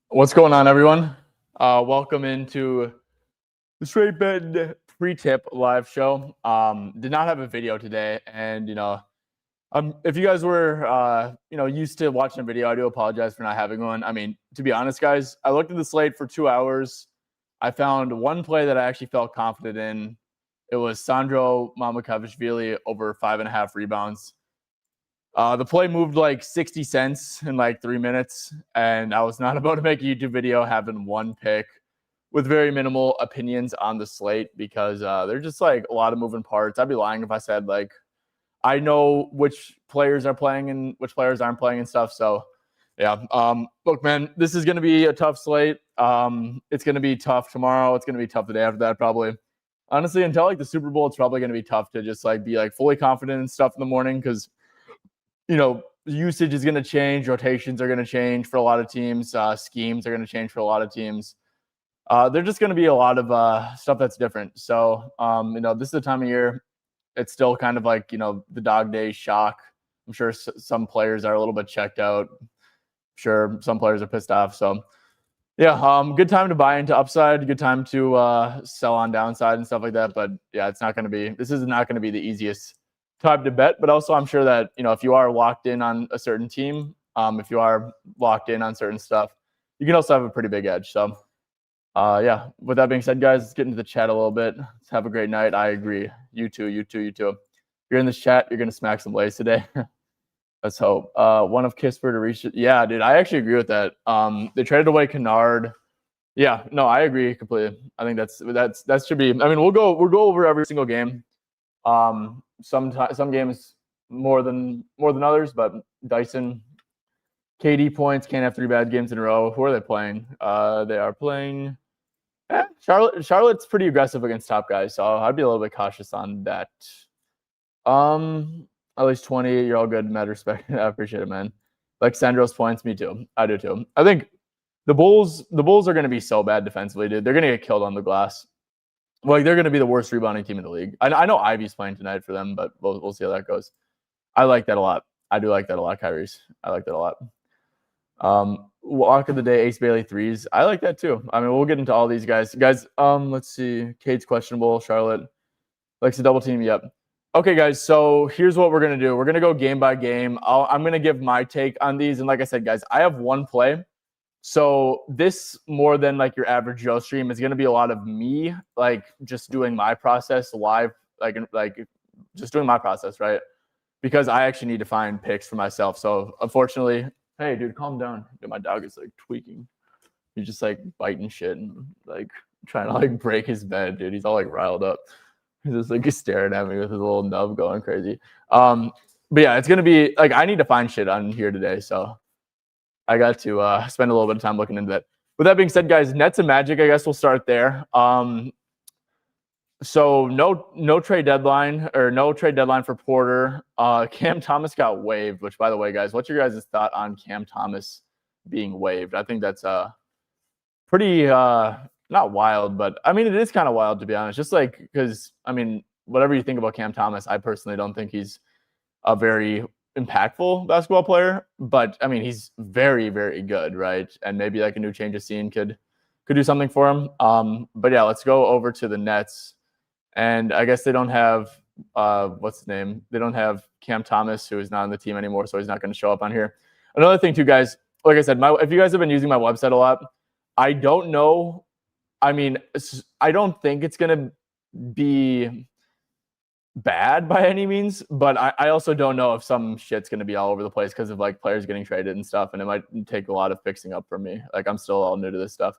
What's going on, everyone? Welcome into the Straight Bed pre-tip live show. Did not have a video today, and if you guys were used to watching a video, I do apologize for not having one. I mean, to be honest, guys, I looked at the slate for 2 hours. I found one play that I actually felt confident in. It was Sandro Mamakavishvili over 5.5 rebounds. The play moved like 60 cents in like 3 minutes, and I was not about to make a YouTube video having one pick with very minimal opinions on the slate because there's just like a lot of moving parts. I'd be lying if I said like I know which players are playing and which players aren't playing and stuff. So yeah, look, man, this is going to be a tough slate. It's going to be tough tomorrow. It's going to be tough the day after that, probably. Honestly, until like the Super Bowl, it's probably going to be tough to just like be like fully confident and stuff in the morning because usage is going to change. Rotations are going to change for a lot of teams. Schemes are going to change for a lot of teams. There's just going to be a lot of stuff that's different. So, this is the time of year. It's still kind of like, the dog day shock. I'm sure some players are a little bit checked out. I'm sure some players are pissed off. So, yeah, good time to buy into upside. Good time to sell on downside and stuff like that. But, yeah, this is not going to be the easiest time to bet, but also I'm sure that if you are locked in on a certain team, if you are locked in on certain stuff, you can also have a pretty big edge. So yeah, with that being said, guys, let's get into the chat a little bit. Let's have a great night. I agree. You too. If you're in this chat, you're gonna smack some lays today. Let's hope. One of Kispert to reach it. Yeah, dude, I actually agree with that. They traded away Kennard. Yeah, no, I agree completely. I think that should be. I mean, we'll go over every single game. Some games more than others, but Dyson, KD points, can't have 3 bad games in a row. Who are they playing? They are playing Charlotte. Charlotte's pretty aggressive against top guys, so I'd be a little bit cautious on that. At least 20. You're all good, mad respect. I appreciate it, man. Like Sandro's points, me too. I do too. I think the Bulls are going to be so bad defensively, dude. They're going to get killed on the glass. Like, they're going to be the worst rebounding team in the league. I know Ivy's playing tonight for them, but we'll see how that goes. I like that a lot. I do like that a lot, Kyrie's. I like that a lot. Walk of the day, Ace Bailey threes. I like that too. I mean, we'll get into all these guys. Guys, let's see. Cade's questionable. Charlotte likes a double team. Yep. Okay, guys, so here's what we're going to do. We're going to go game by game. I'm going to give my take on these. And like I said, guys, I have one play. So this, more than like your average Joe stream, is going to be a lot of me, like just doing my process live, like just doing my process, right? Because I actually need to find picks for myself. So unfortunately, hey, dude, calm down. Dude, my dog is like tweaking. He's just like biting shit and like trying to like break his bed, dude. He's all like riled up. He's just like staring at me with his little nub going crazy. But yeah, it's going to be like I need to find shit on here today. So I got to spend a little bit of time looking into that. With that being said, guys, Nets and Magic, I guess we'll start there. So no trade deadline for Porter. Cam Thomas got waived, which, by the way, guys, what's your guys' thought on Cam Thomas being waived? I think that's pretty not wild, but I mean, it is kind of wild, to be honest. Just like, because I mean, whatever you think about Cam Thomas, I personally don't think he's a very impactful basketball player, but I mean, he's very, very good, right? And maybe like a new change of scene could do something for him. But yeah, let's go over to the Nets. And I guess they don't have what's his name? They don't have Cam Thomas, who is not on the team anymore, so he's not going to show up on here. Another thing too, guys, like I said, if you guys have been using my website a lot, I don't know. I mean, I don't think it's going to be bad by any means, but I also don't know if some shit's going to be all over the place because of like players getting traded and stuff, and it might take a lot of fixing up for me. Like, I'm still all new to this stuff.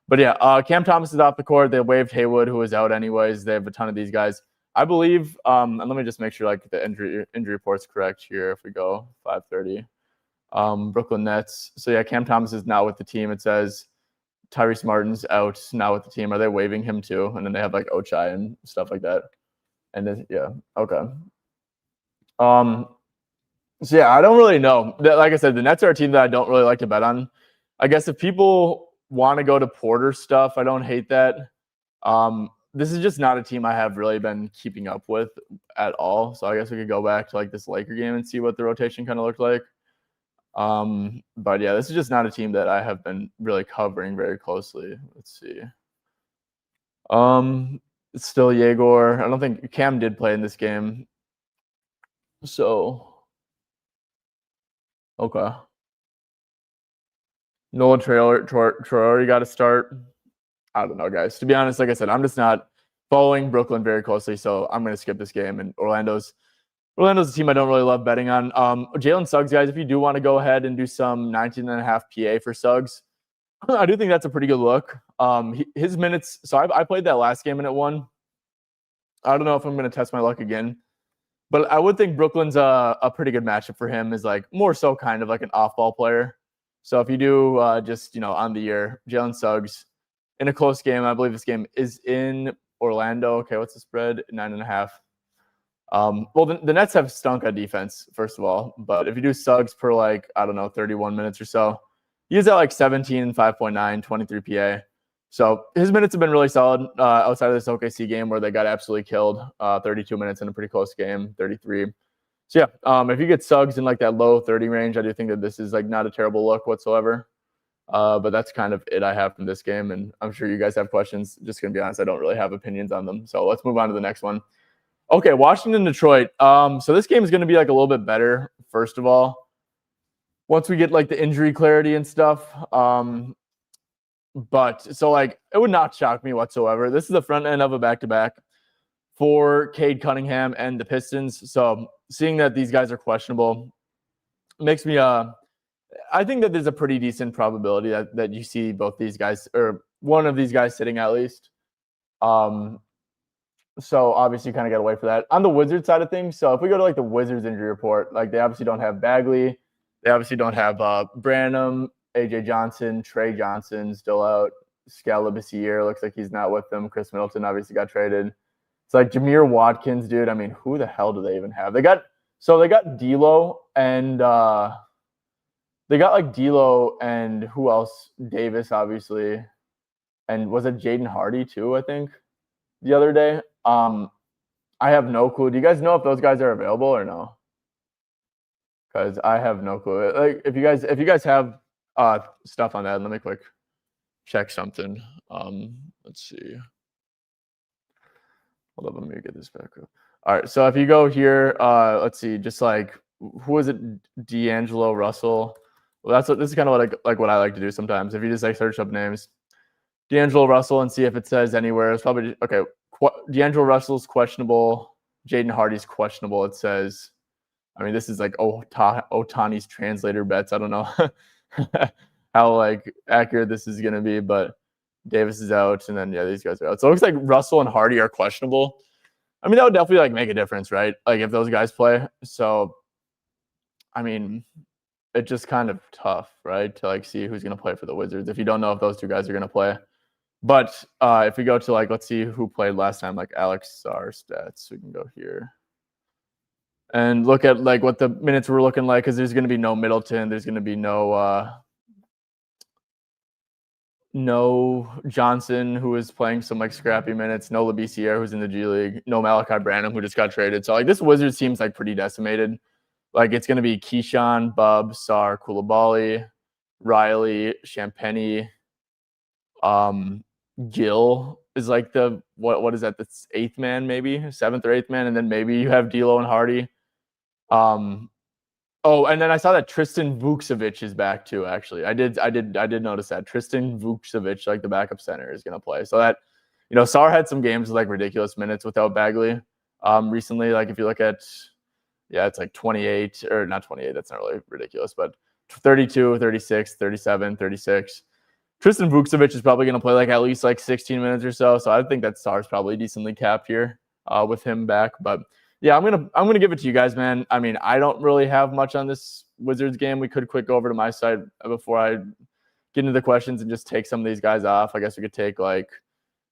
But yeah, Cam Thomas is off the court. They waived Haywood, who is out anyways. They have a ton of these guys. I believe, and let me just make sure like the injury report's correct here. If we go 5:30, Brooklyn Nets. So yeah, Cam Thomas is now with the team. It says Tyrese Martin's out now with the team. Are they waiving him too? And then they have like Ochai and stuff like that. And then, yeah, okay. So yeah, I don't really know. Like I said, the Nets are a team that I don't really like to bet on. I guess if people want to go to Porter stuff, I don't hate that. This is just not a team I have really been keeping up with at all. So I guess we could go back to like this Laker game and see what the rotation kind of looked like. But yeah, this is just not a team that I have been really covering very closely. Let's see. It's still Yegor. I don't think Cam did play in this game. So, okay. Nolan Traore got to start. I don't know, guys. To be honest, like I said, I'm just not following Brooklyn very closely, so I'm going to skip this game. And Orlando's a team I don't really love betting on. Jalen Suggs, guys, if you do want to go ahead and do some 19.5 PA for Suggs, I do think that's a pretty good look. His minutes, so I played that last game and it won. I don't know if I'm going to test my luck again, but I would think Brooklyn's a pretty good matchup for him, is like more so kind of like an off-ball player. So if you do just, on the year, Jalen Suggs in a close game, I believe this game is in Orlando. Okay, what's the spread? 9.5. Well, the Nets have stunk on defense, first of all. But if you do Suggs per, 31 minutes or so, he's at 17, 5.9, 23 PA. So his minutes have been really solid outside of this OKC game where they got absolutely killed. 32 minutes in a pretty close game, 33. So yeah, if you get Suggs in that low 30 range, I do think that this is not a terrible look whatsoever. But that's kind of it I have from this game, and I'm sure you guys have questions. Just gonna be honest, I don't really have opinions on them. So let's move on to the next one. Okay, Washington, Detroit. So this game is gonna be a little bit better. First of all, once we get the injury clarity and stuff. But so it would not shock me whatsoever. This is the front end of a back-to-back for Cade Cunningham and the Pistons. So seeing that these guys are questionable makes me I think that there's a pretty decent probability that you see both these guys, or one of these guys, sitting at least. So obviously you kind of got to wait for that. On the Wizards side of things, so if we go to the Wizards injury report, they obviously don't have Bagley. They obviously don't have Branham, AJ Johnson, Trey Johnson still out. Scalabrine looks like he's not with them. Chris Middleton obviously got traded. It's Jameer Watkins, dude. I mean, who the hell do they even have? They got D'Lo and D'Lo and who else? Davis, obviously. And was it Jaden Hardy too, I think, the other day? I have no clue. Do you guys know if those guys are available or no? Because I have no clue. If you guys have stuff on that, let me quick check something. Let's see. Hold up, let me get this back up. All right, so if you go here, let's see, just who is it? D'Angelo Russell. Well, this is kind of what I like to do sometimes. If you just search up names, D'Angelo Russell, and see if it says anywhere. It's probably okay. D'Angelo Russell's questionable. Jaden Hardy's questionable. It says. I mean, this is Otani's translator bets. I don't know how accurate this is gonna be, but Davis is out, and then these guys are out. So it looks like Russell and Hardy are questionable. I mean, that would definitely make a difference, right? If those guys play. So, I mean, it's just kind of tough, right? To see who's gonna play for the Wizards if you don't know if those two guys are gonna play. But if we go to let's see who played last time, Alex Sarr stats, we can go here and look at what the minutes were looking like, because there's going to be no Middleton, there's going to be no Johnson, who is playing some scrappy minutes, no Labissiere, who's in the G League, no Malachi Branham, who just got traded. So this Wizards team's pretty decimated. It's going to be Keyshawn, Bub, Sarr, Coulibaly, Riley, Champagny, Gill is the what is that? That's eighth man, maybe seventh or eighth man, and then maybe you have D'Lo and Hardy. Oh, and then I saw that Tristan Vukcevic is back too. Actually, I did notice that Tristan Vukcevic, the backup center, is going to play. So that Sarr had some games with ridiculous minutes without Bagley. Recently, if you look at, it's 28 or not 28. That's not really ridiculous, but 32, 36, 37, 36. Tristan Vukcevic is probably going to play at least 16 minutes or so. So I think that Sarr's probably decently capped here with him back. But yeah, I'm gonna give it to you guys, man. I mean, I don't really have much on this Wizards game. We could quick go over to my side before I get into the questions and just take some of these guys off. I guess we could take CJ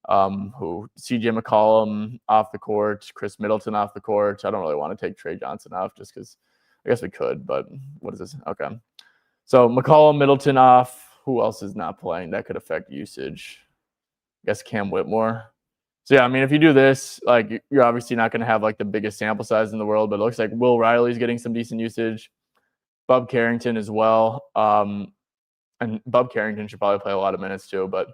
McCollum off the court, Chris Middleton off the court. I don't really want to take Trey Johnson off just because I guess we could, but what is this? Okay. So McCollum, Middleton off. Who else is not playing? That could affect usage. I guess Cam Whitmore. So yeah, I mean, if you do this, you're obviously not going to have the biggest sample size in the world, but it looks like Will Riley's getting some decent usage. Bub Carrington as well. And Bub Carrington should probably play a lot of minutes too. But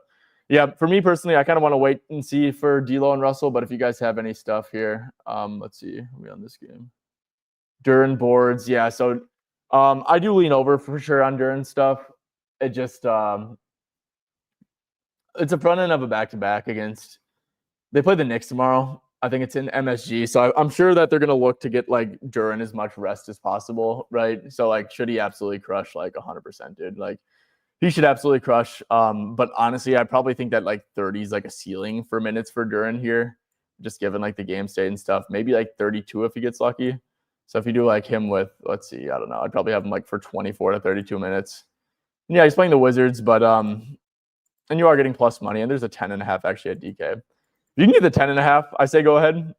yeah, for me personally, I kind of want to wait and see for D'Lo and Russell. But if you guys have any stuff here, let's see. Are we on this game? Duren boards, yeah. So I do lean over for sure on Duren stuff. It just it's a front end of a back-to-back against. They play the Knicks tomorrow. I think it's in MSG, so I'm sure that they're gonna look to get like Duren as much rest as possible, right? So like, should he absolutely crush like 100%, dude? Like, he should absolutely crush. But honestly, I probably think that like 30 is like a ceiling for minutes for Duren here, just given like the game state and stuff. Maybe like 32 if he gets lucky. So if you do like him with, let's see, I don't know, I'd probably have him like for 24 to 32 minutes. And yeah, he's playing the Wizards, but and you are getting plus money, and there's a 10.5 actually at DK. If you can get the 10.5, I say go ahead,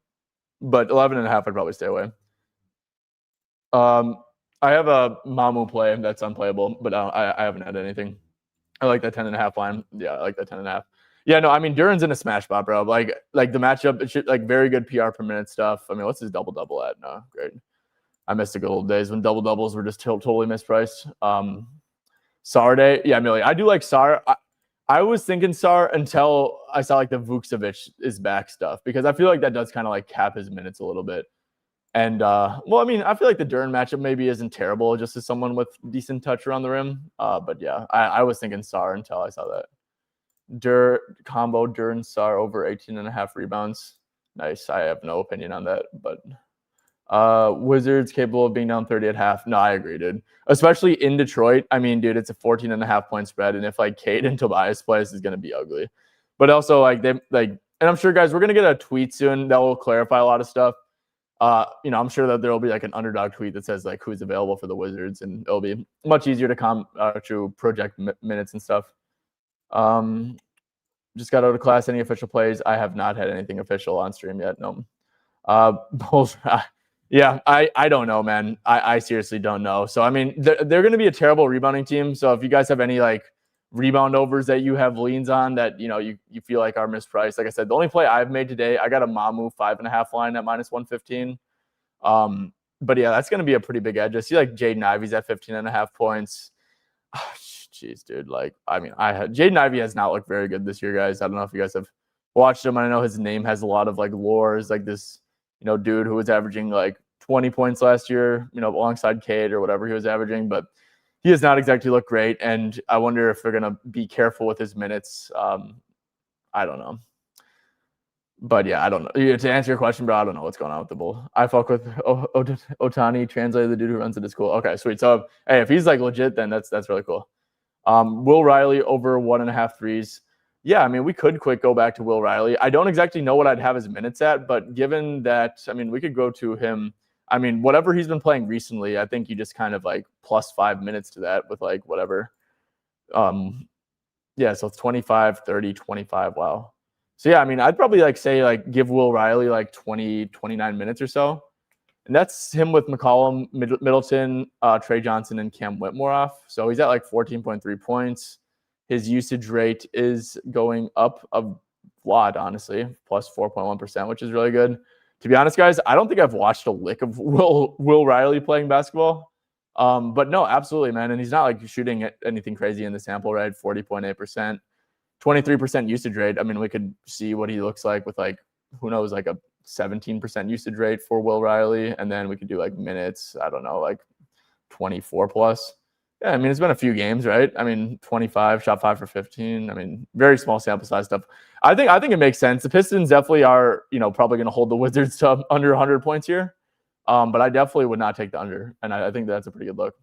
but 11.5, I'd probably stay away. I have a Mamu play that's unplayable, but I haven't had anything. I like that 10.5 line. Yeah, I like that 10.5. Yeah, no, I mean, Duren's in a smash spot, bro. Like the matchup, it should like very good PR per minute stuff. I mean, what's his double at? No, great. I missed the good old days when double doubles were just totally mispriced. Sar day, yeah, Millie. I do like Sar. I was thinking Sar until I saw like the Vukcevic is back stuff, because I feel like that does kind of like cap his minutes a little bit. And well, I mean, I feel like the Duren matchup maybe isn't terrible, just as someone with decent touch around the rim. But yeah, I was thinking Sar until I saw that. Combo Duren Sar over 18.5 rebounds. Nice. I have no opinion on that, but Wizards capable of being down 30 at half. No, I agree, dude. Especially in Detroit. I mean, dude, it's a 14.5 point spread, and if like Cade and Tobias plays, is gonna be ugly. But also like and I'm sure, guys, we're gonna get a tweet soon that will clarify a lot of stuff. I'm sure that there will be like an underdog tweet that says like who's available for the Wizards, and it'll be much easier to project minutes and stuff. Just got out of class. Any official plays? I have not had anything official on stream yet. No. Bulls. Yeah, I don't know, man. I seriously don't know. So I mean, they're going to be a terrible rebounding team. So if you guys have any like rebound overs that you have leans on that you feel like are mispriced, like I said, the only play I've made today, I got a Mamu 5.5 line at -115. But yeah, that's going to be a pretty big edge. I see like Jaden Ivey's at 15.5 points. Oh, jeez, dude. Like, I mean, Jaden Ivey has not looked very good this year, guys. I don't know if you guys have watched him. I know his name has a lot of like lores, like this, dude who was averaging like 20 points last year, alongside Cade or whatever he was averaging, but he has not exactly looked great. And I wonder if they're going to be careful with his minutes. I don't know. But yeah, I don't know. To answer your question, bro, I don't know what's going on with the Bull. I fuck with Otani, translated the dude who runs it at school. Okay, sweet. So hey, if he's like legit, then that's really cool. Will Riley over 1.5 threes. Yeah, I mean, we could go back to Will Riley. I don't exactly know what I'd have his minutes at, but given that, I mean, we could go to him. I mean, whatever he's been playing recently, I think you just kind of like plus 5 minutes to that with like whatever. Yeah, so it's 25, 30, 25. Wow. So yeah, I mean, I'd probably like say like give Will Riley like 20, 29 minutes or so. And that's him with McCollum, Middleton, Trey Johnson, and Cam Whitmore off. So he's at like 14.3 points. His usage rate is going up a lot, honestly, plus 4.1%, which is really good. To be honest, guys, I don't think I've watched a lick of Will Riley playing basketball. But no, absolutely, man. And he's not like shooting anything crazy in the sample, right? 40.8%, 23% usage rate. I mean, we could see what he looks like with like, who knows, like a 17% usage rate for Will Riley. And then we could do like minutes, I don't know, like 24 plus. Yeah, I mean, it's been a few games, right? I mean, 25, shot 5 for 15. I mean, very small sample size stuff. I think it makes sense. The Pistons definitely are, probably going to hold the Wizards to under 100 points here. But I definitely would not take the under. And I think that's a pretty good look.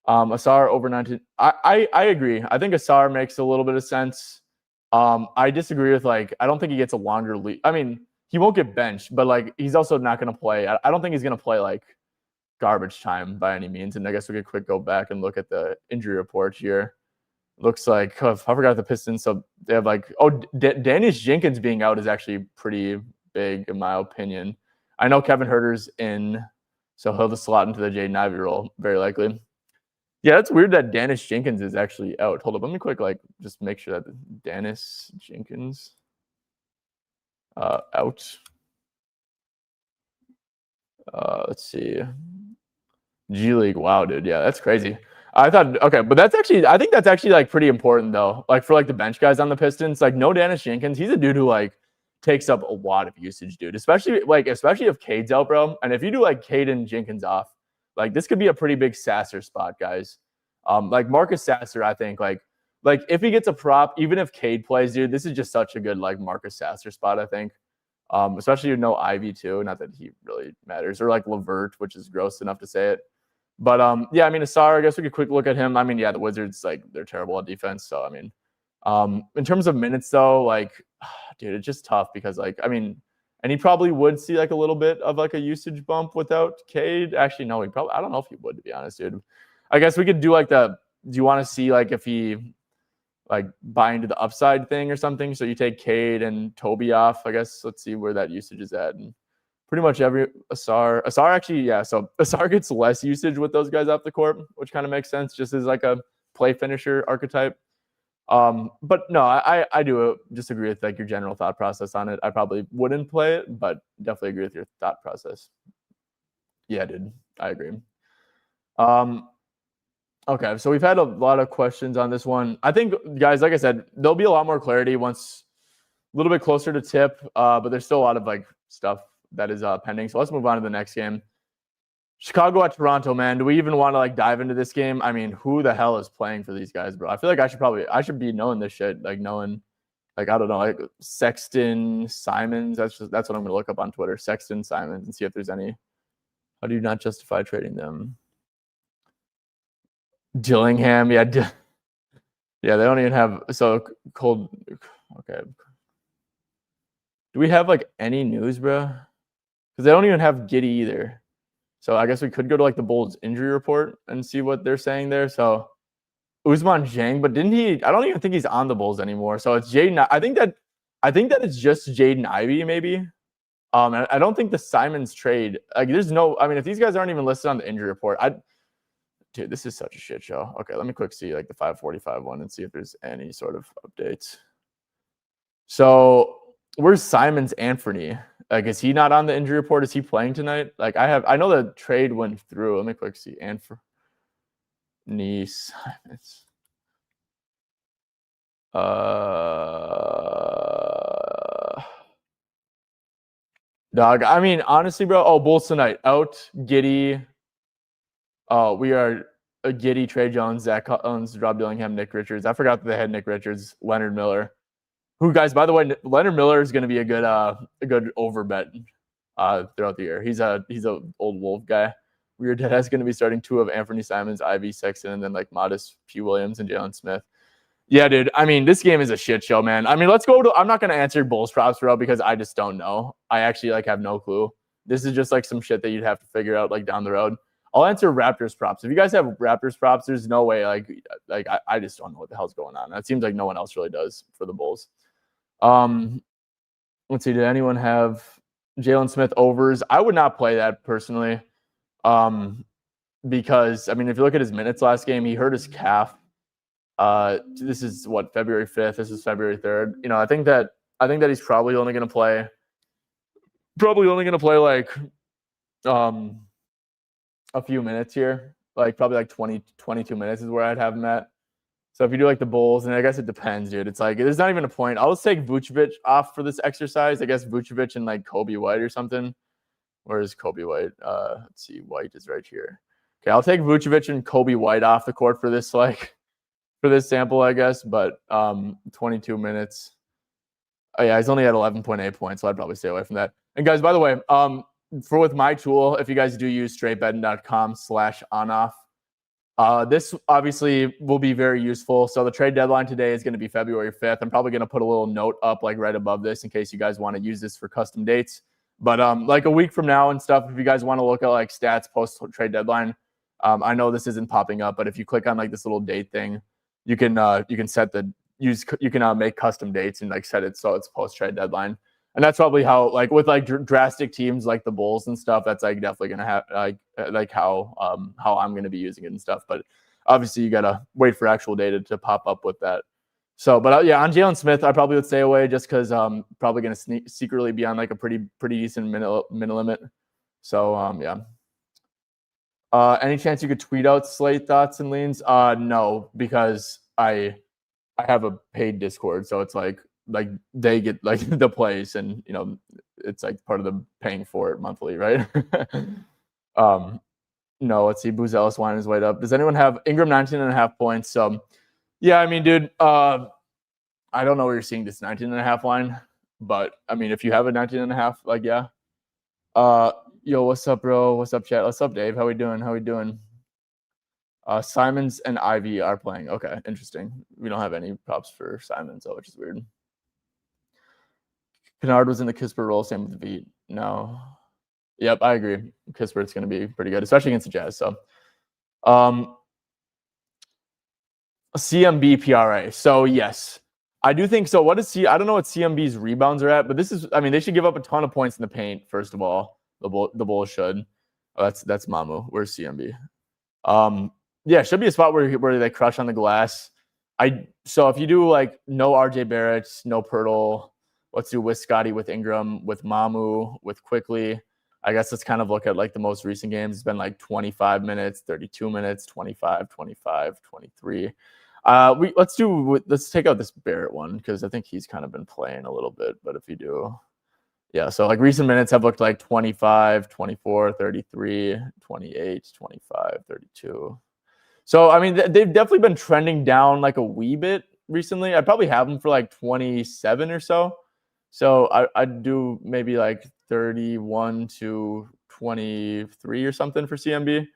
Asar over 19. I agree. I think Asar makes a little bit of sense. I disagree with I don't think he gets a longer lead. I mean, he won't get benched, but he's also not going to play. I don't think he's going to play garbage time by any means. And I guess we could quick go back and look at the injury report here. Looks like I forgot the Pistons. So they have Danish Jenkins being out is actually pretty big in my opinion. I know Kevin Huerter's in, so he'll just slot into the Jaden Ivey role very likely. Yeah, it's weird that Danish Jenkins is actually out. Hold up, let me quick just make sure that Danish Jenkins out. Let's see. G League. Wow, dude. Yeah, that's crazy. I thought okay, but I think that's actually like pretty important though. Like for like the bench guys on the Pistons, like no Dennis Jenkins, he's a dude who like takes up a lot of usage, dude. Especially if Cade's out, bro. And if you do like Cade and Jenkins off, like this could be a pretty big Sasser spot, guys. Like Marcus Sasser, I think like if he gets a prop, even if Cade plays, dude, this is just such a good like Marcus Sasser spot, I think. Especially with no Ivy too. Not that he really matters, or like Levert, which is gross enough to say it. But yeah, I mean, Asar, I guess we could quick look at him. I mean, yeah, the Wizards, like, they're terrible at defense. So, I mean, in terms of minutes, though, like, dude, it's just tough because, like, I mean, and he probably would see like a little bit of like a usage bump without Cade. Actually, no, he probably, I don't know if he would, to be honest, dude. I guess we could do like do you want to see like if he like buy into the upside thing or something? So you take Cade and Toby off, I guess. Let's see where that usage is at. And pretty much every Asar actually, yeah. So Asar gets less usage with those guys off the court, which kind of makes sense, just as like a play finisher archetype. But no, I do disagree with like your general thought process on it. I probably wouldn't play it, but definitely agree with your thought process. Yeah, dude, I agree. Okay, so we've had a lot of questions on this one. I think, guys, like I said, there'll be a lot more clarity once a little bit closer to tip, but there's still a lot of like stuff that is pending. So let's move on to the next game. Chicago at Toronto, man. Do we even want to like dive into this game? I mean, who the hell is playing for these guys, bro? I feel like I should be knowing this shit, like knowing, like I don't know, like Sexton, Simons. That's what I'm gonna look up on Twitter, Sexton, Simons, and see if there's any. How do you not justify trading them? Dillingham, yeah, yeah. They don't even have so cold. Okay. Do we have like any news, bro? Because they don't even have Giddey either. So I guess we could go to like the Bulls injury report and see what they're saying there. So Ousmane Dieng, but didn't he? I don't even think he's on the Bulls anymore. So it's Jaden. I think that it's just Jaden Ivey maybe. And I don't think the Simons trade. Like, there's no. I mean, if these guys aren't even listed on the injury report, dude, this is such a shit show. Okay, let me quick see like the 545 one and see if there's any sort of updates. So where's Simons Anthony? Like, is he not on the injury report? Is he playing tonight? Like, I know the trade went through. Let me quick see. Anthony Simons. Dog. I mean, honestly, bro. Oh, Bulls tonight. Out. Giddey. We are a Giddey, Trey Jones, Zach Collins, Rob Dillingham, Nick Richards. I forgot that they had Nick Richards, Leonard Miller. Who, guys, by the way, Leonard Miller is going to be a good over bet throughout the year. He's a old Wolf guy. Weird Dead is going to be starting two of Anthony Simons, Ivy, Sexton, and then like Modest, P. Williams, and Jalen Smith. Yeah, dude. I mean, this game is a shit show, man. I mean, let's go to. I'm not going to answer Bulls props, bro, because I just don't know. I actually like have no clue. This is just like some shit that you'd have to figure out like down the road. I'll answer Raptors props. If you guys have Raptors props, there's no way. I just don't know what the hell's going on. It seems like no one else really does for the Bulls. Let's see. Did anyone have Jalen Smith overs? I would not play that personally, because I mean, if you look at his minutes last game, he hurt his calf. This is what, February 5th. This is February 3rd. You know, I think that he's probably only going to play. Like a few minutes here, like probably like 20, 22 minutes is where I'd have him at. So if you do like the Bulls, and I guess it depends, dude. It's like there's not even a point. I'll just take Vucevic off for this exercise. I guess Vucevic and like Kobe White or something. Where is Kobe White? Let's see. White is right here. Okay, I'll take Vucevic and Kobe White off the court for this sample, I guess. But 22 minutes. Oh yeah, he's only at 11.8 points, so I'd probably stay away from that. And guys, by the way, with my tool, if you guys do use straightbetting.com/onoff, this obviously will be very useful. So the trade deadline today is going to be February 5th. I'm probably going to put a little note up like right above this in case you guys want to use this for custom dates. But like a week from now and stuff, if you guys want to look at like stats post trade deadline, I know this isn't popping up, but if you click on like this little date thing, you can make custom dates and like set it so it's post trade deadline. And that's probably how, like with like drastic teams like the Bulls and stuff, that's like definitely going to have like how I'm going to be using it and stuff. But obviously you got to wait for actual data to pop up with that. So, but yeah, on Jalen Smith, I probably would stay away just because probably going to secretly be on like a pretty decent minute limit. So yeah. Any chance you could tweet out Slate thoughts and leans? No, because I have a paid Discord, so it's like they get like the plays, and it's like part of the paying for it monthly, right? No, let's see. Buzelis winding his way up. Does anyone have Ingram 19.5 points? So yeah, I mean, dude, I don't know where you're seeing this 19.5 line, but I mean, if you have a 19.5, like, yeah. Yo, what's up, bro? What's up, chat? What's up, Dave? How we doing? Simons and Ivy are playing. Okay, interesting. We don't have any props for Simons, which is weird. Kennard was in the Kispert role, same with the Beat. No. Yep, I agree. Kispert's going to be pretty good, especially against the Jazz. So, CMB PRA. So yes, I do think so. What is I don't know what CMB's rebounds are at, but this is. I mean, they should give up a ton of points in the paint. First of all, the Bulls should. Oh, that's Mamu. Where's CMB? Yeah, it should be a spot where they crush on the glass. So if you do like no RJ Barrett, no Pirtle, let's do with Scotty, with Ingram, with Mamu, with Quickly. I guess let's kind of look at like the most recent games. It's been like 25 minutes, 32 minutes, 25, 25, 23. Let's take out this Barrett one because I think he's kind of been playing a little bit. But if you do, yeah, so like recent minutes have looked like 25, 24, 33, 28, 25, 32. So, I mean, they've definitely been trending down like a wee bit recently. I'd probably have them for like 27 or so. So I'd do maybe like 31 to 23 or something for CMB.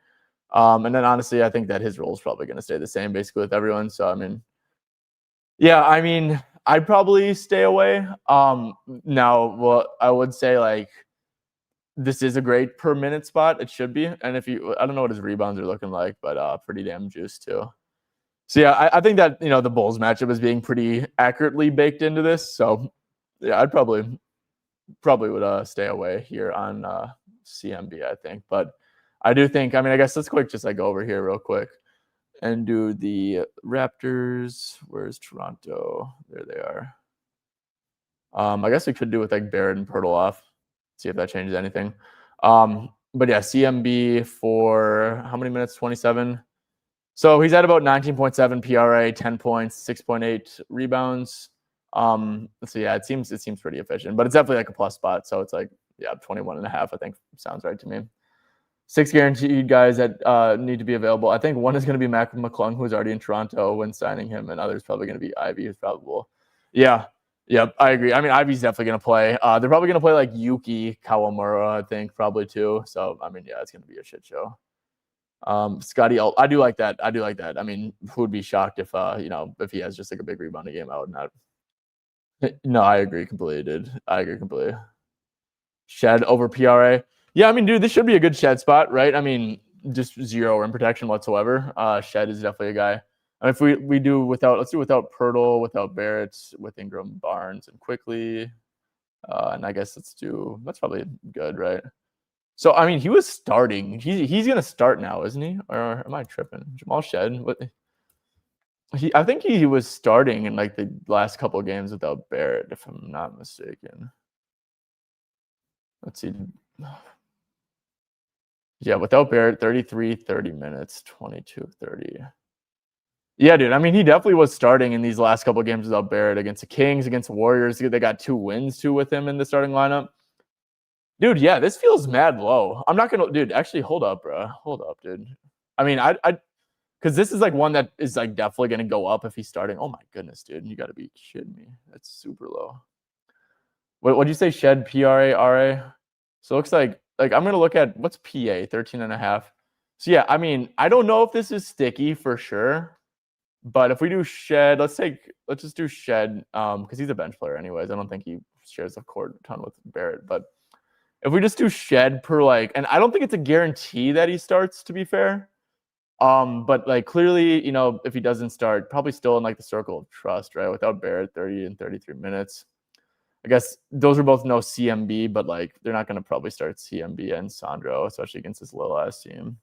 And then honestly, I think that his role is probably going to stay the same basically with everyone. So, I mean, yeah, I mean, I'd probably stay away. Now, well, I would say like this is a great per minute spot. It should be. And I don't know what his rebounds are looking like, but pretty damn juiced too. So yeah, I think that, the Bulls matchup is being pretty accurately baked into this. So yeah, I'd probably would stay away here on CMB, I think. But I do think, I mean, I guess let's just like go over here real quick and do the Raptors. Where's Toronto? There they are. I guess we could do with like Barrett and Pirtle off. See if that changes anything. But yeah, CMB for how many minutes? 27. So he's at about 19.7 PRA, 10 points, 6.8 rebounds. So yeah, it seems pretty efficient, but it's definitely like a plus spot. So it's like, yeah, 21.5, I think sounds right to me. 6 guaranteed guys that need to be available. I think one is going to be Mac McClung, who's already in Toronto when signing him, and others probably going to be Ivy, who's probable. Yeah. Yep, I agree. I mean, Ivy's definitely going to play. They're probably going to play like Yuki Kawamura, I think, probably too. So, I mean, yeah, it's going to be a shit show. Scotty, I do like that. I mean, who would be shocked if if he has just like a big rebounding game? I would not. No, I agree completely, dude. I agree completely. Shed over PRA. Yeah, I mean, dude, this should be a good Shed spot, right? I mean, just 0 rim protection whatsoever. Shed is definitely a guy. And if we do let's do without Pirtle, without Barrett, with Ingram, Barnes, and Quickly. And I guess that's probably good, right? So, I mean, he was starting. He's going to start now, isn't he? Or am I tripping? Jamal Shed? What? I think he was starting in like the last couple of games without Barrett, if I'm not mistaken. Let's see. Yeah, without Barrett, 33, 30 minutes, 22, 30. Yeah, dude. I mean, he definitely was starting in these last couple of games without Barrett against the Kings, against the Warriors. They got 2 wins too with him in the starting lineup. Dude, yeah, this feels mad low. I'm not gonna, dude. Actually, hold up, bro. Hold up, dude. I mean, because this is like one that is like definitely gonna go up if he's starting. Oh my goodness, dude, you got to be shitting me. That's super low. What'd you say? Shed PRA RA. So it looks like I'm gonna look at what's PA 13.5. So yeah, I mean, I don't know if this is sticky for sure. But if we do Shed, let's just do Shed because he's a bench player anyways. I don't think he shares the court a ton with Barrett. But if we just do Shed per and I don't think it's a guarantee that he starts, to be fair. But like clearly, if he doesn't start, probably still in like the circle of trust, right? Without Barrett, 30 and 33 minutes. I guess those are both no CMB, but like they're not going to probably start CMB and Sandro, especially against this little ass team.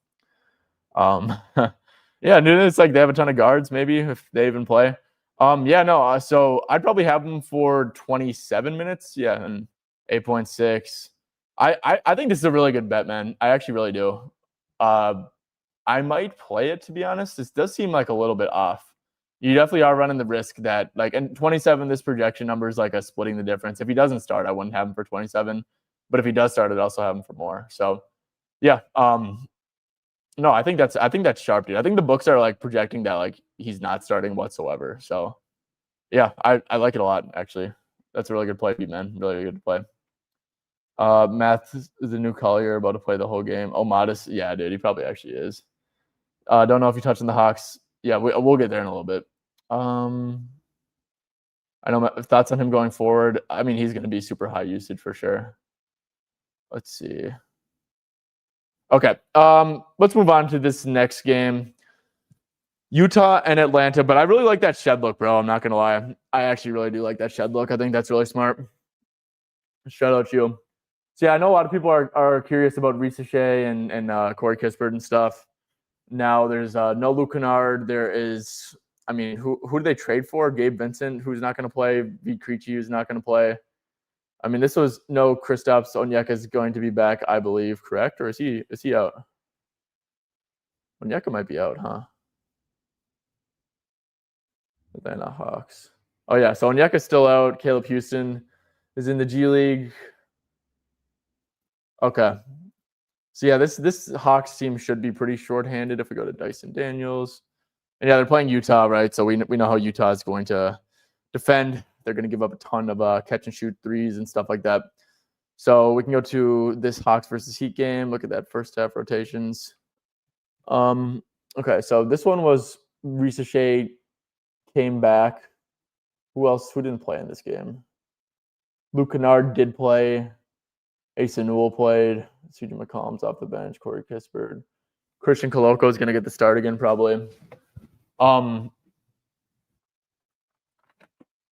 Yeah, dude, it's like they have a ton of guards, maybe if they even play. Yeah, no. So I'd probably have them for 27 minutes. Yeah, and 8.6. I think this is a really good bet, man. I actually really do. I might play it, to be honest. This does seem like a little bit off. You definitely are running the risk that, like, and 27, this projection number is like a splitting the difference. If he doesn't start, I wouldn't have him for 27. But if he does start, I'd also have him for more. So, yeah. No, I think that's sharp, dude. I think the books are like projecting that like he's not starting whatsoever. So, yeah, I like it a lot, actually. That's a really good play, man. Really good play. Math is the new Collier about to play the whole game. Oh, Modest. Yeah, dude, he probably actually is. Don't know if you're touching the Hawks. Yeah, we'll get there in a little bit. I know my thoughts on him going forward. I mean, he's going to be super high usage for sure. Let's see. Okay, let's move on to this next game. Utah and Atlanta, but I really like that shed look, bro. I'm not going to lie. I actually really do like that shed look. I think that's really smart. Shout out to you. So, yeah, I know a lot of people are curious about Risa Shea and Corey Kispert and stuff. Now there's no Luke Kennard. There is, I mean, who do they trade for? Gabe Vincent, who's not going to play. V. Krejci, who's not going to play. I mean, this was no Kristaps Onyeka is going to be back, I believe, correct? Or is he out? Onyeka might be out, huh? Atlanta Hawks. Oh, yeah. So Onyeka's still out. Caleb Houston is in the G League. Okay. So, yeah, this Hawks team should be pretty shorthanded if we go to Dyson Daniels. And, yeah, they're playing Utah, right? So we know how Utah is going to defend. They're going to give up a ton of catch-and-shoot threes and stuff like that. So we can go to this Hawks versus Heat game. Look at that first half rotations. Okay, so this one was Risa Shea came back. Who didn't play in this game? Luke Kennard did play. Asa Newell played. CJ McCollum's off the bench. Corey Kispert. Christian Koloko is going to get the start again, probably.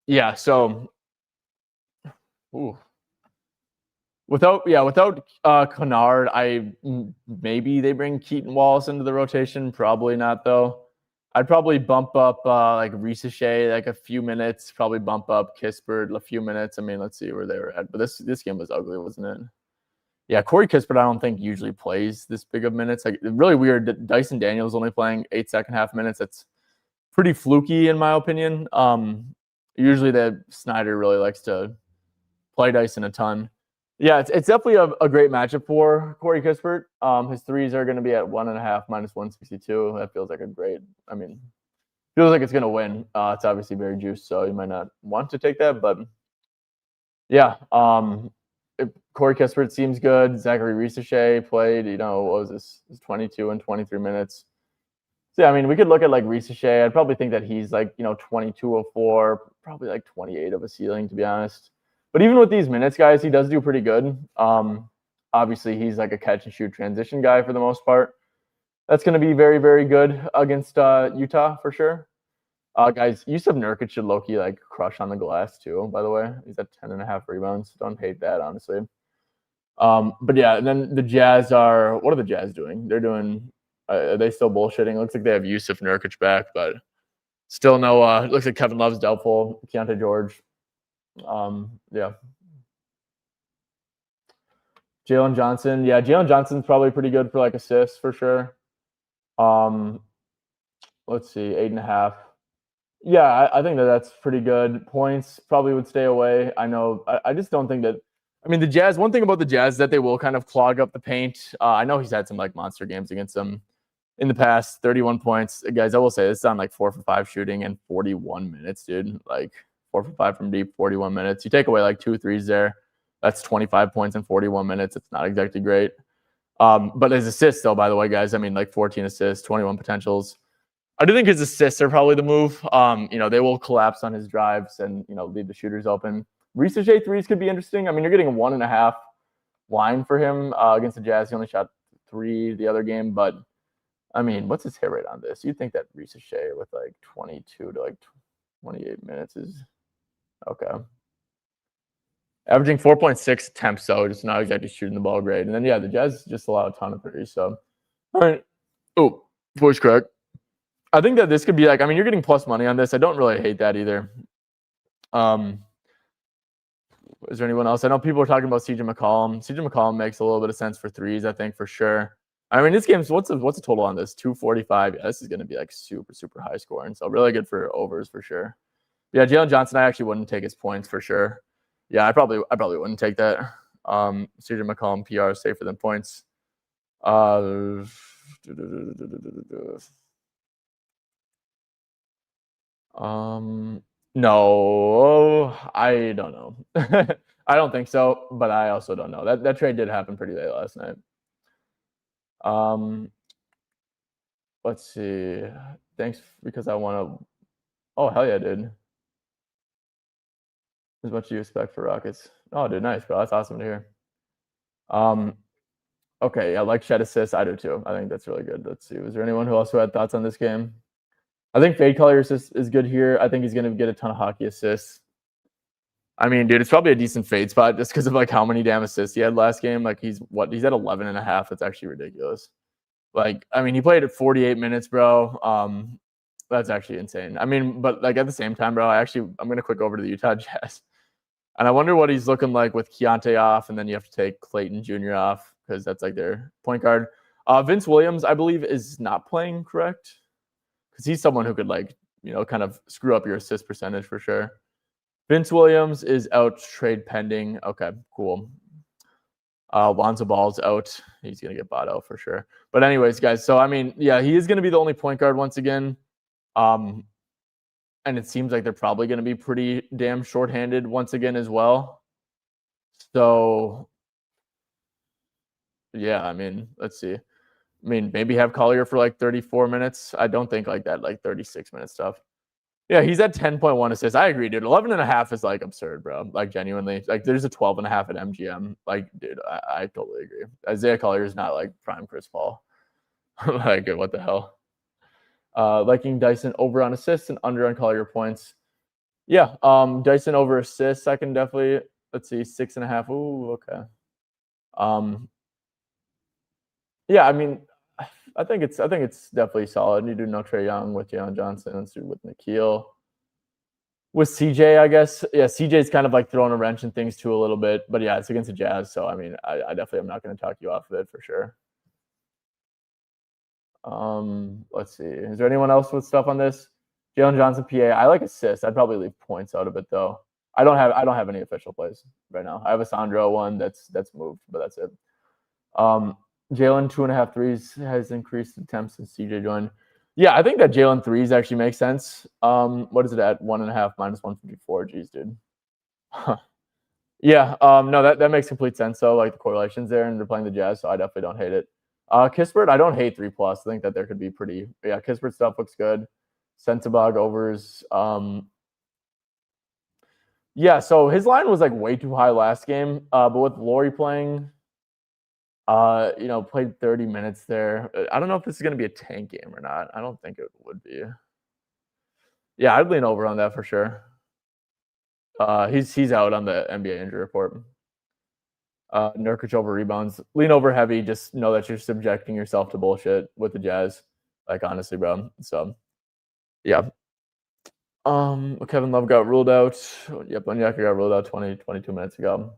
Yeah, so without Kennard, maybe they bring Keaton Wallace into the rotation. Probably not, though. I'd probably bump up like Risa Shea like a few minutes. Probably bump up Kispert a few minutes. I mean, let's see where they were at. But this game was ugly, wasn't it? Yeah, Corey Kispert I don't think usually plays this big of minutes. Like really weird. Dyson Daniels only playing 8 second half minutes. That's pretty fluky in my opinion. Usually that Snyder really likes to play Dyson a ton. Yeah, it's definitely a great matchup for Corey Kispert. His threes are going to be at 1.5 minus 162. That feels like feels like it's going to win. It's obviously very juiced, so you might not want to take that, but yeah. Corey Kispert seems good. Zachary Risa Shea played, what was this? 22 and 23 minutes. So, yeah, I mean, we could look at like Risa Shea. I'd probably think that he's like, 22-04, probably like 28 of a ceiling, to be honest. But even with these minutes, guys, he does do pretty good. Obviously, he's like a catch-and-shoot transition guy for the most part. That's going to be very, very good against Utah for sure. Guys, Yusuf Nurkic should low-key like crush on the glass too, by the way. He's at 10.5 rebounds. Don't hate that, honestly. But yeah, and then the Jazz what are the Jazz doing? They're doing, are they still bullshitting? It looks like they have Yusuf Nurkic back, but still no, it looks like Kevin Love's doubtful. Keontae George. Yeah. Jalen Johnson. Yeah, Jalen Johnson's probably pretty good for like assists for sure. Let's see, 8.5. Yeah, I think that's pretty good. Points probably would stay away. I know. I just don't think that. I mean, the Jazz. One thing about the Jazz is that they will kind of clog up the paint. I know he's had some like monster games against them in the past. 31 points, guys. I will say this is on like 4 for 5 shooting and 41 minutes, dude. Like 4 for 5 from deep, 41 minutes. You take away like 2 threes there. That's 25 points in 41 minutes. It's not exactly great. But his assists, though, by the way, guys. I mean, like 14 assists, 21 potentials. I do think his assists are probably the move. They will collapse on his drives and, leave the shooters open. Risa Shea threes could be interesting. I mean, you're getting a 1.5 line for him against the Jazz. He only shot 3 the other game. But, I mean, what's his hit rate on this? You'd think that Risa Shea with like 22 to like 28 minutes is okay. Averaging 4.6 attempts, so just not exactly shooting the ball great. And then, yeah, the Jazz just allow a ton of threes. So, all right. Oh, voice crack. I think that this could be like, I mean, you're getting plus money on this. I don't really hate that either. Is there anyone else? I know people are talking about CJ McCollum. CJ McCollum makes a little bit of sense for threes, I think, for sure. I mean, this game's what's the total on this? 245. Yeah, this is going to be like super, super high scoring. So really good for overs for sure. Yeah, Jalen Johnson, I actually wouldn't take his points for sure. Yeah, I probably wouldn't take that. CJ McCollum PR is safer than points. No, I don't know. I don't think so, but I also don't know. That trade did happen pretty late last night. Let's see. Thanks because I want to. Oh hell yeah, dude. As much as you expect for Rockets. Oh, dude, nice, bro. That's awesome to hear. Okay, yeah, like shed assist. I do too. I think that's really good. Let's see. Was there anyone who also had thoughts on this game? I think Fade Color assist is good here. I think he's going to get a ton of hockey assists. I mean, dude, it's probably a decent fade spot just because of like how many damn assists he had last game. Like he's at 11 and a half. That's actually ridiculous. Like, I mean, he played at 48 minutes, bro. That's actually insane. I mean, but like at the same time, bro, I'm going to click over to the Utah Jazz. And I wonder what he's looking like with Keontae off, and then you have to take Clayton Jr. off because that's like their point guard. Vince Williams, I believe, is not playing, correct? Because he's someone who could like, kind of screw up your assist percentage for sure. Vince Williams is out, trade pending. Okay, cool. Lonzo Ball's out. He's going to get bought out for sure. But anyways, guys, so I mean, yeah, he is going to be the only point guard once again. And it seems like they're probably going to be pretty damn shorthanded once again as well. So, yeah, I mean, let's see. I mean, maybe have Collier for like 34 minutes. I don't think like that, like 36-minute stuff. Yeah, he's at 10.1 assists. I agree, dude. 11 and a half is like absurd, bro. Like genuinely. Like there's a 12 and a half at MGM. Like, dude, I totally agree. Isaiah Collier is not like prime Chris Paul. Like, what the hell? Liking Dyson over on assists and under on Collier points. Yeah, Dyson over assists. I can definitely, let's see, 6.5. Ooh, okay. Yeah, I mean, I think it's definitely solid. You do know Trae Young with Jalen Johnson, and with Nikhil. With CJ, I guess. Yeah, CJ's kind of like throwing a wrench in things too a little bit. But yeah, it's against the Jazz. So, I mean, I definitely am not going to talk you off of it for sure. Let's see. Is there anyone else with stuff on this? Jalen Johnson, PA. I like assists. I'd probably leave points out of it though. I don't have any official plays right now. I have a Sandro one that's moved, but that's it. Jalen 2.5 threes has increased attempts since CJ joined. Yeah, I think that Jalen threes actually makes sense. What is it at 1.5 minus 154? Jeez, dude. Yeah. No, that makes complete sense. So like the correlations there, and they're playing the Jazz, so I definitely don't hate it. Kispert, I don't hate 3+. I think that there could be pretty. Yeah, Kispert stuff looks good. Sensabaugh overs. Yeah, so his line was like way too high last game. But with Laurie playing, played 30 minutes there. I don't know if this is going to be a tank game or not. I don't think it would be. Yeah, I'd lean over on that for sure. He's out on the NBA injury report. Nurkic over rebounds. Lean over heavy. Just know that you're subjecting yourself to bullshit with the Jazz. Like, honestly, bro. So, yeah. Kevin Love got ruled out. Yep, Onyeka got ruled out 22 minutes ago.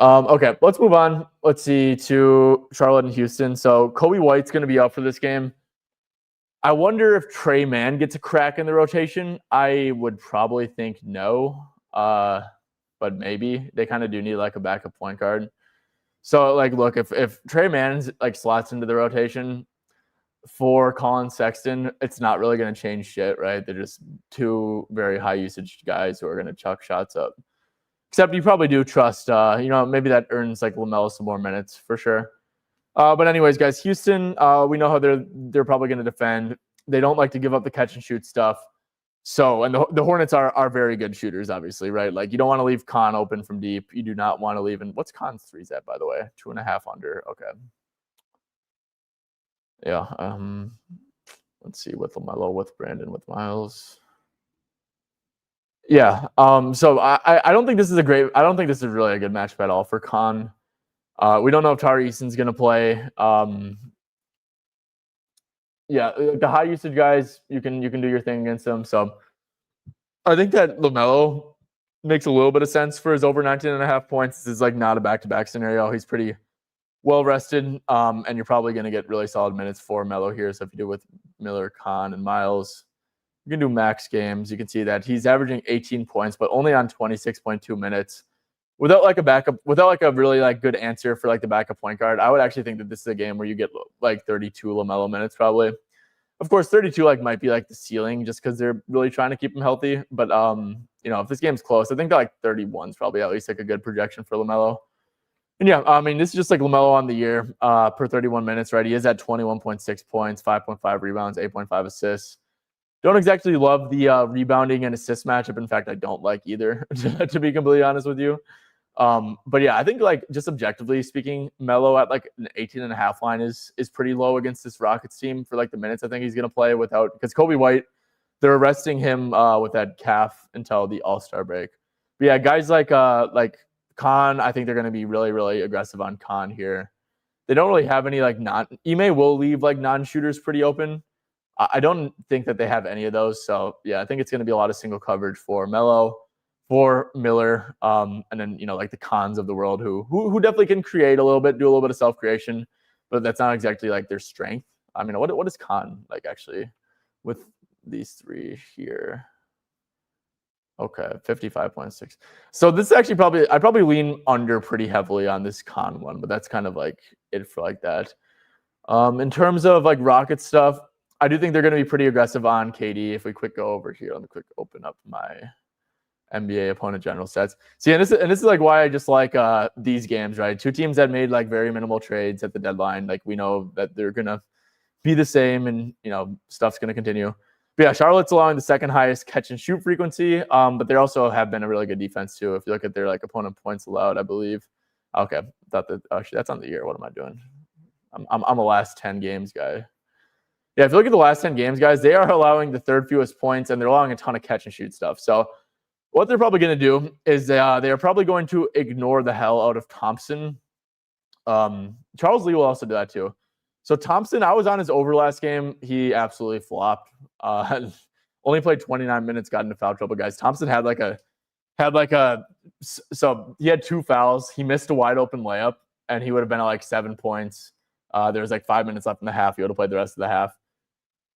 Okay, let's move on. Let's see to Charlotte and Houston. So Kobe White's going to be out for this game. I wonder if Trey Mann gets a crack in the rotation. I would probably think no, but maybe they kind of do need like a backup point guard. So like, look, if Trey Mann like slots into the rotation for Colin Sexton, it's not really going to change shit, right? They're just two very high usage guys who are going to chuck shots up. Except you probably do trust, maybe that earns like LaMelo some more minutes for sure. But anyways, guys, Houston, we know how they're probably going to defend. They don't like to give up the catch and shoot stuff. So, and the Hornets are very good shooters, obviously, right? Like you don't want to leave Khan open from deep. You do not want to leave. And what's Khan's threes at, by the way? 2.5 under. Okay. Yeah. Let's see with LaMelo, with Brandon, with Miles. Yeah. So I don't think this is I don't think this is really a good matchup at all for Khan. We don't know if Tari Eason's going to play. Yeah, the high usage guys, you can do your thing against them. So I think that LaMelo makes a little bit of sense for his over 19.5 points. This is like not a back-to-back scenario. He's pretty well rested, and you're probably going to get really solid minutes for Melo here. So if you do with Miller, Khan, and Miles, you can do max games. You can see that he's averaging 18 points, but only on 26.2 minutes. Without like a backup, without like a really like good answer for like the backup point guard, I would actually think that this is a game where you get like 32 LaMelo minutes probably. Of course, 32 like might be like the ceiling just because they're really trying to keep him healthy. But if this game's close, I think that like 31 is probably at least like a good projection for LaMelo. And yeah, I mean, this is just like LaMelo on the year per 31 minutes, right? He is at 21.6 points, 5.5 rebounds, 8.5 assists. Don't exactly love the rebounding and assist matchup. In fact, I don't like either, to be completely honest with you. But yeah, I think like just objectively speaking, Melo at like an 18.5 line is pretty low against this Rockets team for like the minutes I think he's going to play without, because Kobe White, they're arresting him with that calf until the All-Star break. But yeah, guys like Khan, I think they're going to be really, really aggressive on Khan here. They don't really have any like Ime will leave like non-shooters pretty open. I don't think that they have any of those. So yeah, I think it's going to be a lot of single coverage for Melo, for Miller, and then like the Khans of the world who definitely can create a little bit, do a little bit of self creation, but that's not exactly like their strength. I mean, what is Khan like actually with these three here? Okay, 55.6. So this is actually I probably lean under pretty heavily on this Khan one, but that's kind of like it for like that. In terms of like Rocket stuff, I do think they're going to be pretty aggressive on KD. If we quick go over here, let me quick open up my NBA opponent general sets. See, and this is like why I just like these games, right? Two teams that made like very minimal trades at the deadline. Like we know that they're gonna be the same, and stuff's gonna continue. But yeah, Charlotte's allowing the second highest catch and shoot frequency, but they also have been a really good defense too. If you look at their like opponent points allowed, I believe. Okay, thought that actually that's on the year. What am I doing? I'm a last 10 games guy. Yeah, if you look at the last 10 games, guys, they are allowing the third fewest points, and they're allowing a ton of catch and shoot stuff. So what they're probably going to do is they are probably going to ignore the hell out of Thompson. Charles Lee will also do that too. So Thompson, I was on his over last game. He absolutely flopped. Only played 29 minutes, got into foul trouble, guys. Thompson so he had 2 fouls. He missed a wide open layup, and he would have been at like 7 points. There was like 5 minutes left in the half. He would have played the rest of the half.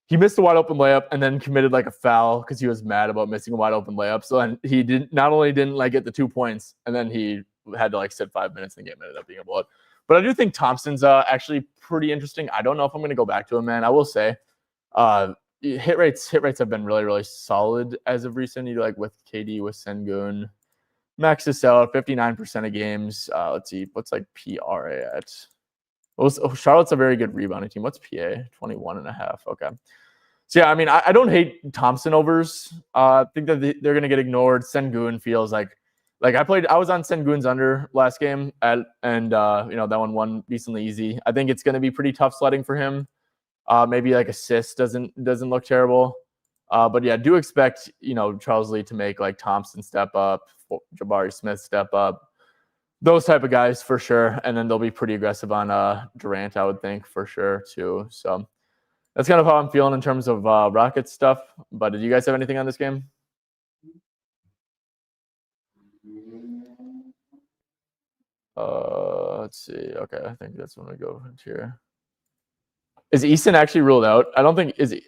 He missed a wide open layup and then committed like a foul because he was mad about missing a wide open layup. So then he not only didn't like get the 2 points, and then he had to like sit 5 minutes, and the game ended up being a blowout. But I do think Thompson's actually pretty interesting. I don't know if I'm going to go back to him, man. I will say hit rates have been really, really solid as of recent. Like with KD, with Sengun. Max is out 59% of games. Let's see. What's like PRA at? Charlotte's a very good rebounding team. What's PA? 21.5. Okay. So yeah, I mean, I don't hate Thompson overs. I think that they're going to get ignored. Sengun feels like I was on Sengun's under last game and that one won decently easy. I think it's going to be pretty tough sledding for him. Maybe like assist doesn't look terrible. But yeah, do expect, Charles Lee to make like Thompson step up, Jabari Smith step up. Those type of guys for sure. And then they'll be pretty aggressive on Durant, I would think, for sure too. So that's kind of how I'm feeling in terms of Rockets stuff. But did you guys have anything on this game? Let's see. Okay, I think that's when we go here. Is Easton actually ruled out? I don't think did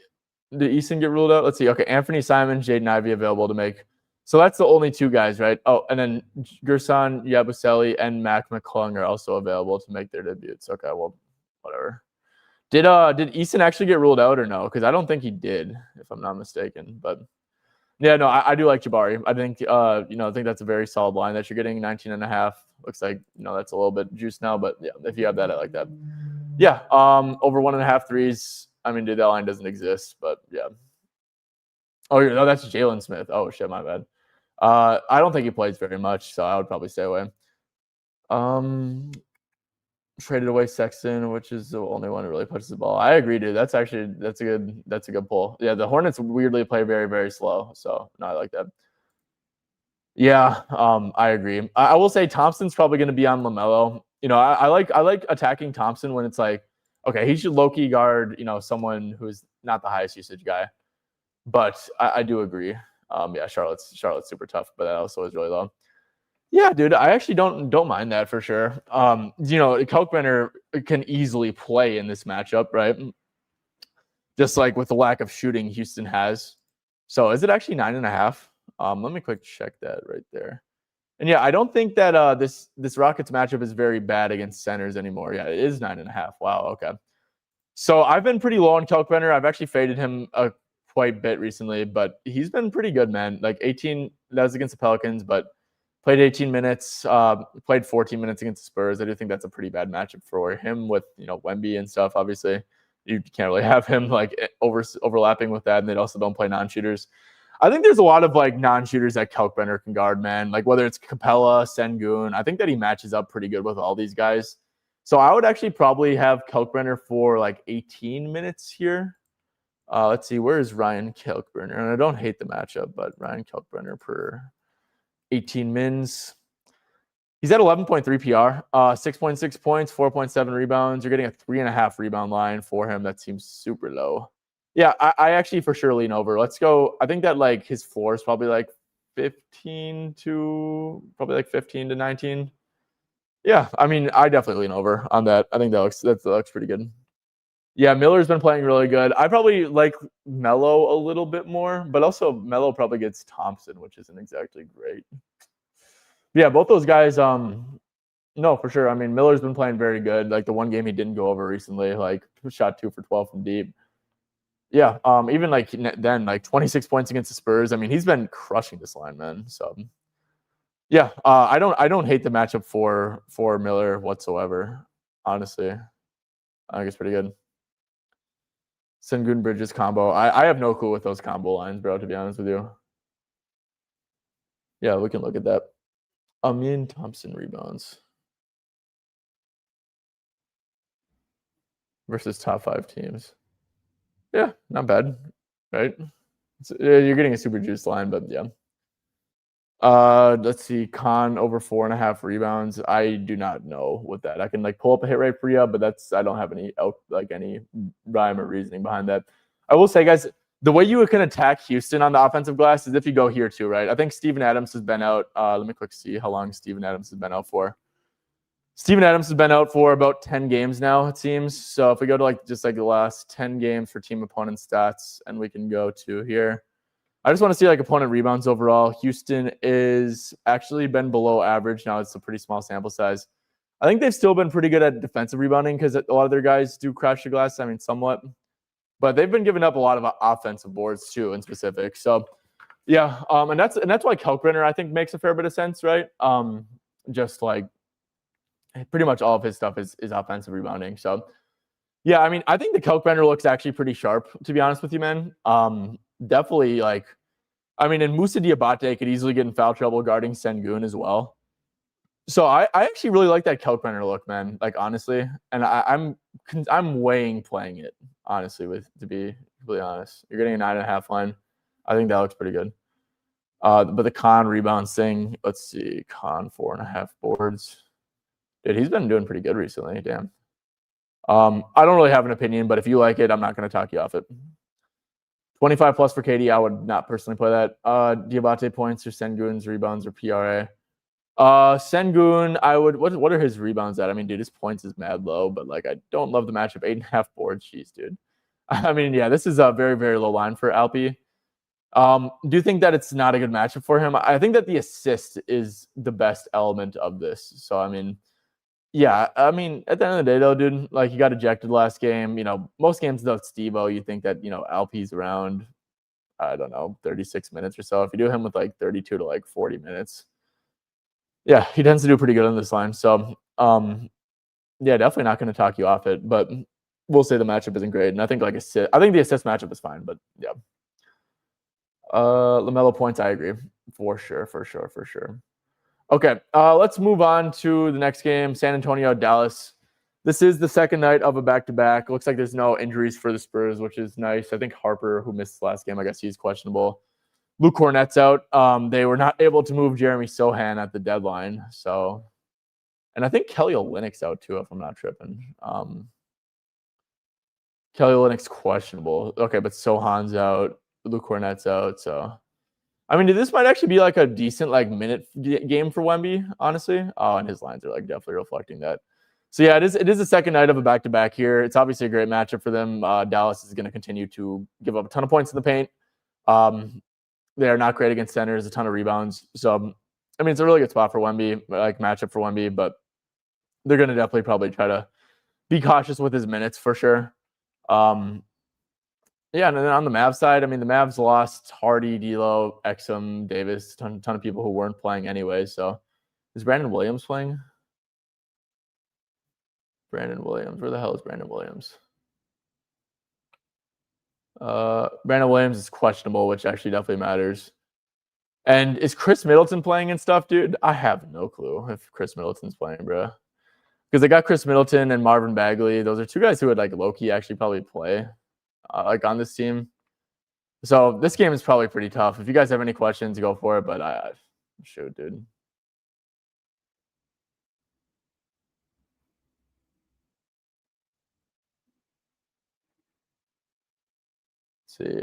Easton get ruled out? Let's see. Okay, Anthony Simon, Jaden Ivey available to make. So that's the only 2 guys, right? Oh, and then Gerson Yabusele and Mac McClung are also available to make their debuts. Okay, well, whatever. Did Easton actually get ruled out or no? Because I don't think he did, if I'm not mistaken. But yeah, no, I do like Jabari. I think I think that's a very solid line that you're getting. 19.5. Looks like that's a little bit juiced now, but yeah, if you have that, I like that. Yeah, over 1.5 threes. I mean, dude, that line doesn't exist, but yeah. Oh, no, that's Jalen Smith. Oh shit, my bad. I don't think he plays very much, so I would probably stay away. Traded away Sexton, which is the only one who really pushes the ball. I agree, dude. That's a good pull. Yeah, the Hornets weirdly play very, very slow. So no, I like that. Yeah, I agree. I will say Thompson's probably going to be on LaMelo. I like attacking Thompson when it's like, okay, he should low-key guard, someone who's not the highest usage guy. But I do agree. Yeah, Charlotte's super tough, but that also is really low. Yeah, dude, I actually don't mind that for sure. Kalkbrenner can easily play in this matchup, right? Just like with the lack of shooting Houston has. So is it actually 9.5? Let me quick check that right there. And yeah, I don't think that this Rockets matchup is very bad against centers anymore. Yeah, it is 9.5. Wow, okay. So I've been pretty low on Kalkbrenner. I've actually faded him quite a bit recently, but he's been pretty good, man. Like 18, that was against the Pelicans, but played 18 minutes, played 14 minutes against the Spurs. I do think that's a pretty bad matchup for him with, Wemby and stuff. Obviously, you can't really have him like overlapping with that, and they also don't play non-shooters. I think there's a lot of like non-shooters that Kalkbrenner can guard, man. Like whether it's Capella, Sengun, I think that he matches up pretty good with all these guys. So I would actually probably have Kalkbrenner for like 18 minutes here. Let's see, where is Ryan Kalkbrenner? And I don't hate the matchup, but Ryan Kalkbrenner per 18 mins. He's at 11.3 PR, 6.6 points, 4.7 rebounds. You're getting a 3.5 rebound line for him. That seems super low. Yeah, I actually for sure lean over. Let's go. I think that like his floor is probably like 15 to 19. Yeah, I mean, I definitely lean over on that. I think that looks pretty good. Yeah, Miller's been playing really good. I probably like Melo a little bit more, but also Melo probably gets Thompson, which isn't exactly great. Yeah, both those guys. No, for sure. I mean, Miller's been playing very good. Like the one game he didn't go over recently, like shot 2 for 12 from deep. Yeah, even like then, like 26 points against the Spurs. I mean, he's been crushing this line, man. So yeah, I don't hate the matchup for Miller whatsoever. Honestly, I think it's pretty good. Sengun Bridges combo. I have no clue with those combo lines, bro. To be honest with you. Yeah, we can look at that. Amin Thompson rebounds versus top 5 teams. Yeah, not bad, right? You're getting a super juice line, but yeah. Let's see. Khan over 4.5 rebounds. I do not know what that. I can like pull up a hit rate for you, but I don't have any rhyme or reasoning behind that. I will say, guys, the way you can attack Houston on the offensive glass is if you go here too, right? I think Steven Adams has been out. Let me quick see how long Steven Adams has been out for. Steven Adams has been out for about 10 games now, it seems. So if we go to like just like the last 10 games for team opponent stats, and we can go to here. I just want to see like opponent rebounds overall. Houston is actually been below average. Now it's a pretty small sample size. I think they've still been pretty good at defensive rebounding because a lot of their guys do crash the glass. I mean, somewhat. But they've been giving up a lot of offensive boards too, in specific. So yeah, and that's why Kalkbrenner I think makes a fair bit of sense, right? Just like pretty much all of his stuff is offensive rebounding. So yeah, I mean, I think the Kalkbrenner looks actually pretty sharp, to be honest with you, man. Definitely like, I mean, and Moussa Diabate could easily get in foul trouble guarding Sengun as well. So I actually really like that Kalkbrenner look, man. Like honestly, and I'm weighing playing it honestly. To be completely honest, you're getting a 9.5 line. I think that looks pretty good. But the Khan rebounds thing, let's see, Khan 4.5 boards. Dude, he's been doing pretty good recently. Damn. I don't really have an opinion, but if you like it, I'm not going to talk you off it. 25 plus for KD, I would not personally play that. Diabate points or Sengun's rebounds or PRA. Sengun, I would. What are his rebounds at? I mean, dude, his points is mad low, but like I don't love the matchup. 8.5 boards, jeez, dude. I mean, yeah, this is a very very low line for Alpi. Do you think that it's not a good matchup for him? I think that the assist is the best element of this. So I mean, yeah, I mean, at the end of the day, though, dude, like he got ejected last game. Most games without Steve-O, you think that Alpi's around, I don't know, 36 minutes or so. If you do him with like 32 to like 40 minutes, yeah, he tends to do pretty good on this line. So, yeah, definitely not going to talk you off it, but we'll say the matchup isn't great. And I think I think the assist matchup is fine, but yeah. LaMelo points, I agree for sure. Okay, let's move on to the next game, San Antonio, Dallas. This is the second night of a back-to-back. Looks like there's no injuries for the Spurs, which is nice. I think Harper, who missed the last game, I guess he's questionable. Luke Cornett's out. They were not able to move Jeremy Sohan at the deadline. So, and I think Kelly Olynyk's out too, if I'm not tripping. Kelly Olynyk's questionable. Okay, but Sohan's out. Luke Cornett's out. So, I mean, this might actually be like a decent like minute game for Wemby, honestly. Oh, and his lines are like definitely reflecting that. So yeah, it is the second night of a back-to-back here. It's obviously a great matchup for them. Dallas is going to continue to give up a ton of points in the paint. They are not great against centers, a ton of rebounds. So, I mean, it's a really good spot for Wemby, like matchup for Wemby, but they're going to definitely probably try to be cautious with his minutes for sure. Yeah, and then on the Mavs side, I mean, the Mavs lost Hardy, D'Lo, Exum, Davis, ton of people who weren't playing anyway. So, is Brandon Williams playing? Brandon Williams. Where the hell is Brandon Williams? Brandon Williams is questionable, which actually definitely matters. And is Chris Middleton playing and stuff, dude? I have no clue if Chris Middleton's playing, bro. Because they got Chris Middleton and Marvin Bagley. Those are two guys who would like low-key actually probably play like on this team. So this game is probably pretty tough. If you guys have any questions, go for it. But shoot, dude. Let's see.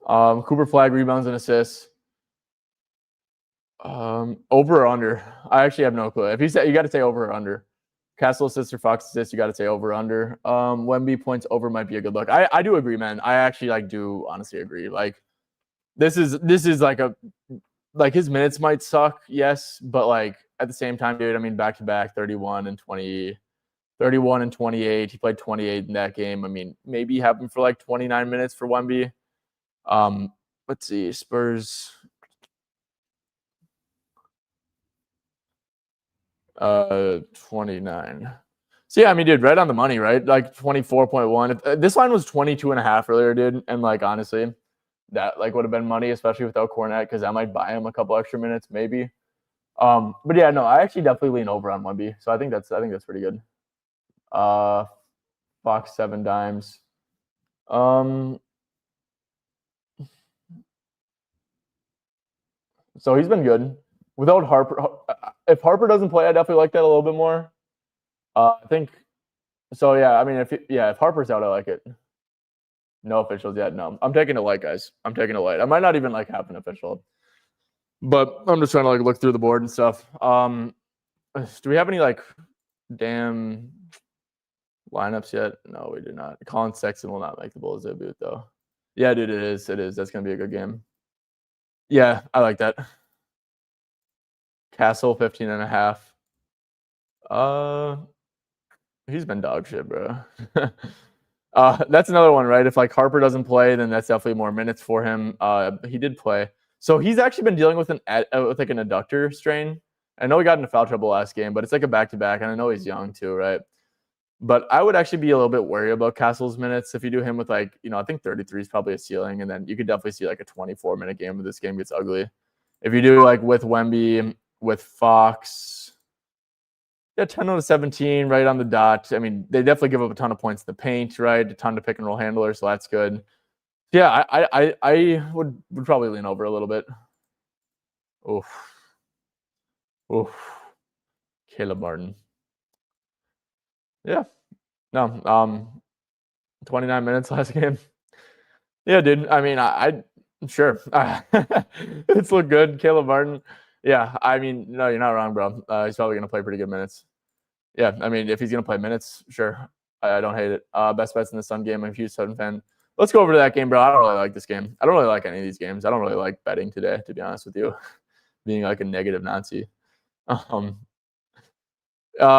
Cooper Flag rebounds and assists. Over or under? I actually have no clue. If you say you got to say over or under. Castle assists or Fox assists, you got to say over under. Wemby points over might be a good look. I do agree, man. I actually do honestly agree. Like this is like his minutes might suck, yes, but like at the same time, dude, I mean back to back 31 and 20, 31 and 28. He played 28 in that game. I mean, maybe have him for like 29 minutes for Wemby. Let's see, Spurs. 29. So yeah, I mean, dude, right on the money, right? Like 24.1. This line was 22.5 earlier, dude. And like honestly, that like would have been money, especially without Cornette, because I might buy him a couple extra minutes, maybe. But yeah, no, I actually definitely lean over on Wemby. So I think that's pretty good. Fox 7 dimes. So he's been good. Without Harper, if Harper doesn't play, I definitely like that a little bit more. I think so. Yeah, I mean, if Harper's out, I like it. No officials yet. No, I'm taking a light, guys. I'm taking a light. I might not even like have an official, but I'm just trying to like look through the board and stuff. Do we have any like damn lineups yet? No, we do not. Colin Sexton will not make the Bulls debut though. Yeah, dude, it is. It is. That's gonna be a good game. Yeah, I like that. Castle 15.5. He's been dog shit, bro. That's another one, right? If like Harper doesn't play, then that's definitely more minutes for him. He did play, so he's actually been dealing with like an adductor strain. I know he got into foul trouble last game, but it's like a back-to-back, and I know he's young too, right? But I would actually be a little bit worried about Castle's minutes if you do him with like, I think 33 is probably a ceiling, and then you could definitely see like a 24-minute game if this game gets ugly. If you do like with Wemby, with Fox, yeah, 10 out of 17 right on the dot. I mean, they definitely give up a ton of points in the paint, right? A ton of pick and roll handlers, so that's good. Yeah, I would probably lean over a little bit. Oof. Caleb Martin. Yeah. No. 29 minutes last game. Yeah, dude. I mean, I sure. It's looked good. Caleb Martin. Yeah, I mean, no, you're not wrong, bro. He's probably gonna play pretty good minutes. Yeah, I mean, if he's gonna play minutes, sure. I don't hate it. Best bets in the Sun game. I'm a huge Sun fan. Let's go over to that game, bro. I don't really like this game. I don't really like any of these games. I don't really like betting today, to be honest with you. Being like a negative Nazi.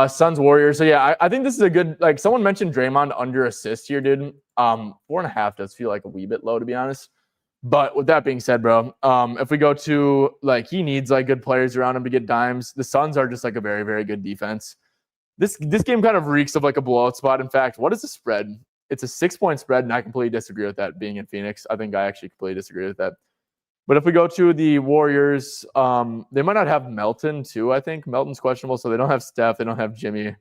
Suns Warriors. So yeah, I think this is a good, like someone mentioned Draymond under assist here, dude. 4.5 does feel like a wee bit low, to be honest. But with that being said, bro, if we go to like he needs like good players around him to get dimes. The Suns are just like a very, very good defense. This game kind of reeks of like a blowout spot. In fact, what is the spread? It's a 6-point spread, and I completely disagree with that being in Phoenix. I think I actually completely disagree with that. But if we go to the Warriors, they might not have Melton too, I think. Melton's questionable, so they don't have Steph. They don't have Jimmy.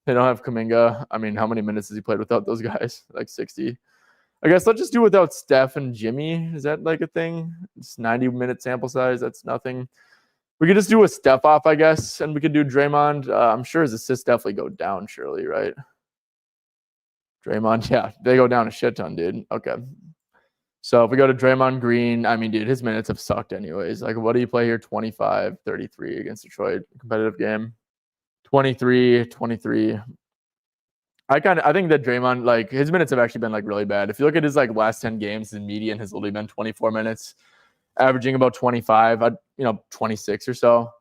They don't have Kuminga. I mean, how many minutes has he played without those guys? Like 60. I guess let's just do without Steph and Jimmy. Is that like a thing? It's 90-minute sample size. That's nothing. We could just do a step off, I guess, and we could do Draymond. I'm sure his assists definitely go down, surely, right? Draymond, yeah, they go down a shit ton, dude. Okay. So if we go to Draymond Green, I mean, dude, his minutes have sucked anyways. Like, what do you play here? 25, 33 against Detroit. Competitive game. 23, 23. I think that Draymond, like, his minutes have actually been like really bad. If you look at his like last 10 games, his median has literally been 24 minutes, averaging about 25, 26 or so.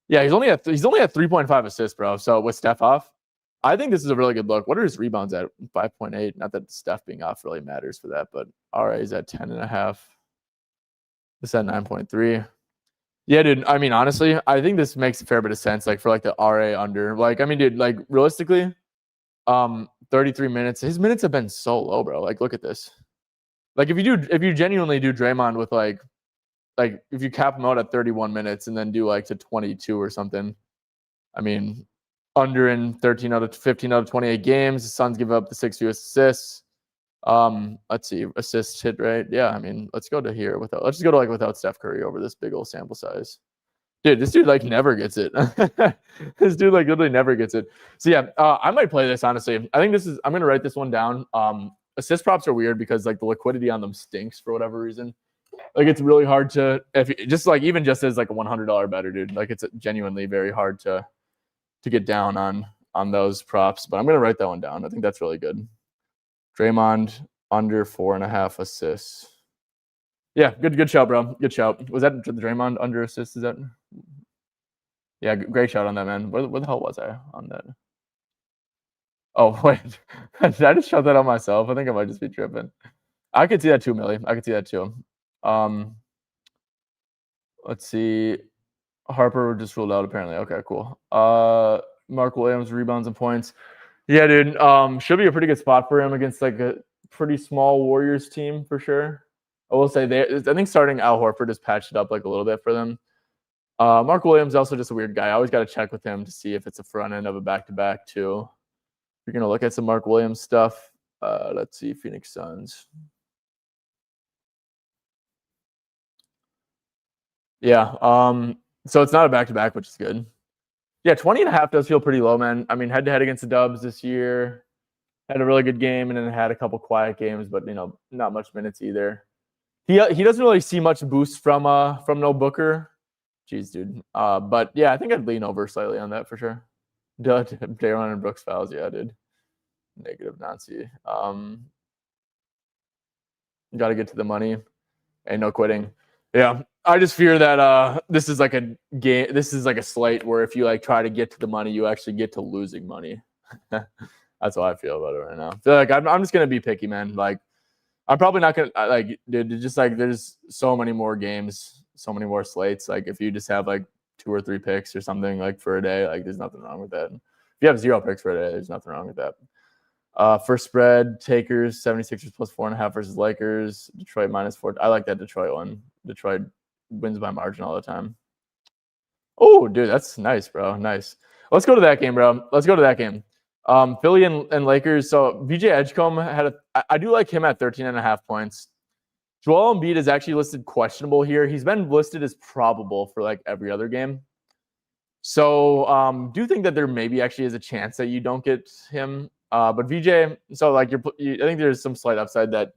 Yeah, he's only at 3.5 assists, bro. So with Steph off, I think this is a really good look. What are his rebounds at? 5.8. Not that Steph being off really matters for that, but RA is at 10.5. This at 9.3. Yeah, dude. I mean, honestly, I think this makes a fair bit of sense. Like for like the RA under. Like, I mean, dude, like realistically, 33 minutes. His minutes have been so low, bro. Like, look at this. Like, if you genuinely do Draymond with like if you cap him out at 31 minutes and then do like to 22 or something, I mean, under in 15 out of 28 games. The Suns give up the 6 US assists. Let's see, assist hit rate. Yeah, I mean, let's go to here let's just go to like without Steph Curry over this big old sample size. Dude, this dude like never gets it. This dude like literally never gets it. So yeah, I might play this honestly. I think I'm gonna write this one down. Assist props are weird because like the liquidity on them stinks for whatever reason. Like it's really hard to just as like a $100 better, dude. Like it's genuinely very hard to get down on those props. But I'm gonna write that one down. I think that's really good. Draymond under 4.5 assists. Yeah, good shout, bro. Good shout. Was that the Draymond under assists? Is that? Yeah, great shout on that, man. Where the hell was I on that? Oh wait, did I just shout that out myself? I think I might just be tripping. I could see that too, Millie. I could see that too. Let's see. Harper just ruled out apparently. Okay, cool. Mark Williams rebounds and points. Yeah, dude. Should be a pretty good spot for him against like a pretty small Warriors team for sure. I will say I think starting Al Horford has patched it up like a little bit for them. Mark Williams also just a weird guy. I always got to check with him to see if it's a front end of a back-to-back too. You're gonna look at some Mark Williams stuff. Let's see, Phoenix Suns. Yeah. So it's not a back-to-back, which is good. Yeah, 20.5 does feel pretty low, man. I mean, head-to-head against the Dubs this year. Had a really good game and then had a couple quiet games, but not much minutes either. He doesn't really see much boost from no Booker. Jeez, dude. But yeah, I think I'd lean over slightly on that for sure. Daron and Brooks fouls, yeah, dude. Negative Nancy. Got to get to the money. Ain't no quitting. Yeah, I just fear that this is like a game. This is like a slate where if you like try to get to the money, you actually get to losing money. That's how I feel about it right now. I feel like I'm just gonna be picky, man. Like I'm probably not gonna like, dude. Just like there's so many more games, so many more slates. Like if you just have like 2 or 3 picks or something like for a day, like there's nothing wrong with that. If you have 0 picks for a day, there's nothing wrong with that. First spread, takers, 76ers plus 4.5 versus Lakers. Detroit -4. I like that Detroit one. Detroit wins by margin all the time. Oh, dude, that's nice, bro. Nice. Let's go to that game, bro. Let's go to that game. Philly and Lakers. So VJ Edgecombe I do like him at 13.5 points. Joel Embiid is actually listed questionable here. He's been listed as probable for like every other game. So do think that there maybe actually is a chance that you don't get him. But VJ, so like I think there's some slight upside that